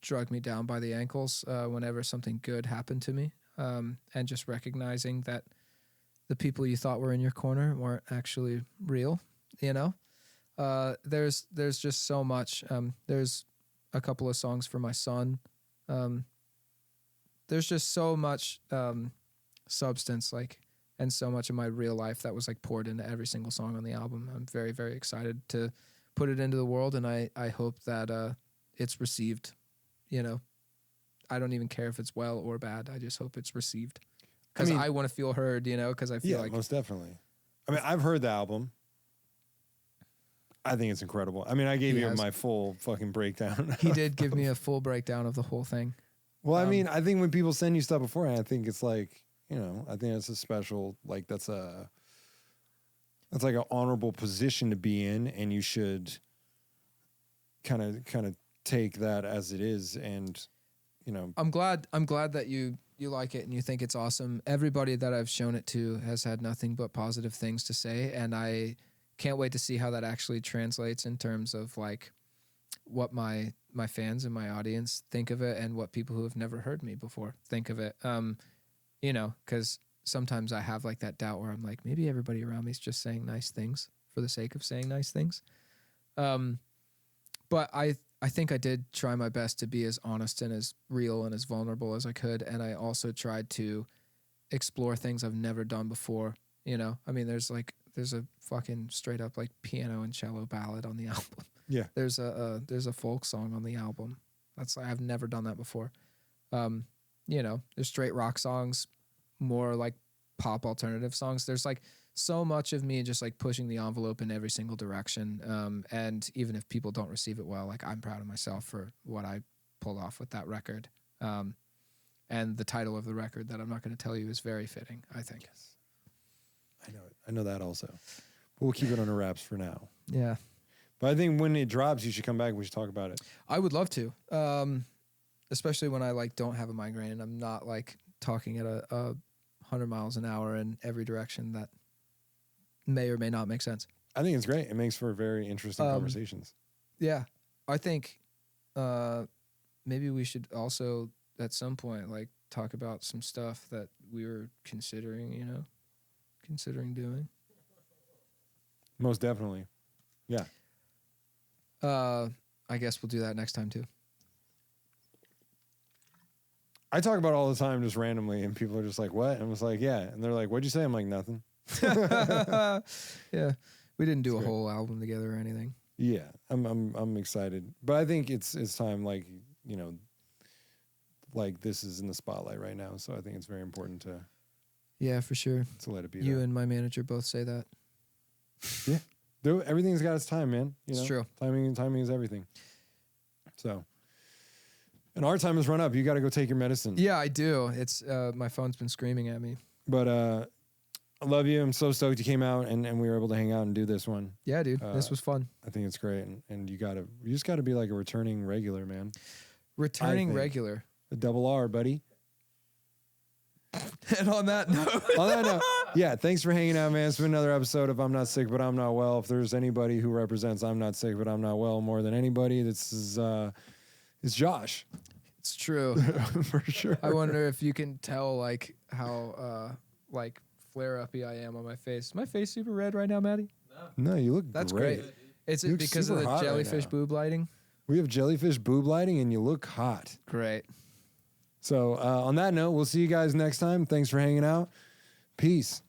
drug me down by the ankles whenever something good happened to me. And just recognizing that the people you thought were in your corner weren't actually real, you know? There's just so much. There's a couple of songs for my son. There's just so much substance, like, and so much of my real life that was like poured into every single song on the album. I'm very, very excited to put it into the world, and I hope that it's received. You know, I don't even care if it's well or bad. I just hope it's received because I want to feel heard. You know, because I feel like most definitely. I mean, I've heard the album. I think it's incredible. I mean, I gave you my full fucking breakdown. He did give me a full breakdown of the whole thing. Well, I mean, I think when people send you stuff beforehand, I think it's like, you know, I think that's a special, like that's like an honorable position to be in, and you should kind of take that as it is. And, you know, I'm glad that you like it and you think it's awesome. Everybody that I've shown it to has had nothing but positive things to say, and I can't wait to see how that actually translates in terms of like what my fans and my audience think of it, and what people who have never heard me before think of it. You know, because sometimes I have like that doubt where I'm like, maybe everybody around me is just saying nice things for the sake of saying nice things. But I think I did try my best to be as honest and as real and as vulnerable as I could. And I also tried to explore things I've never done before. You know, I mean, there's a fucking straight up like piano and cello ballad on the album. Yeah. There's a folk song on the album. I've never done that before. You know, there's straight rock songs, more like pop alternative songs. There's like so much of me just like pushing the envelope in every single direction. And even if people don't receive it well, like I'm proud of myself for what I pulled off with that record. And the title of the record that I'm not going to tell you is very fitting, I think. Yes. I know it. I know that also. But we'll keep it under wraps for now. Yeah. But I think when it drops, you should come back. We should talk about it. I would love to. Especially when I like don't have a migraine and I'm not like talking at a 100 miles an hour in every direction that may or may not make sense. I think it's great. It makes for very interesting conversations. Yeah. I think maybe we should also at some point like talk about some stuff that we were considering doing. Most definitely. Yeah. I guess we'll do that next time too. I talk about it all the time just randomly, and people are just like, what? And I was like, yeah. And they're like, what'd you say? I'm like, nothing. Yeah. We didn't do a whole album together or anything. Yeah. I'm excited. But I think it's time, like, you know, like this is in the spotlight right now. So I think it's very important to Yeah, for sure. let it be You there. and my manager both say that. Yeah. Everything's got its time, man. You know? It's true. Timing is everything. So, and our time has run up. You got to go take your medicine. Yeah, I do. It's my phone's been screaming at me. But I love you. I'm so stoked you came out and we were able to hang out and do this one. Yeah, dude. This was fun. I think it's great. And you just got to be like a returning regular, man. Returning regular. A double R, buddy. And on that note. Yeah, thanks for hanging out, man. It's been another episode of I'm Not Sick, But I'm Not Well. If there's anybody who represents I'm Not Sick, But I'm Not Well more than anybody, this is it's Josh. It's true. For sure. I wonder if you can tell like how like flare-uppy I am on my face. Is my face super red right now, Maddie? No, you look That's great. Is You it look because of super the hot right jellyfish now. boob lighting? We have jellyfish boob lighting, and you look hot. Great. So on that note, we'll see you guys next time. Thanks for hanging out. Peace.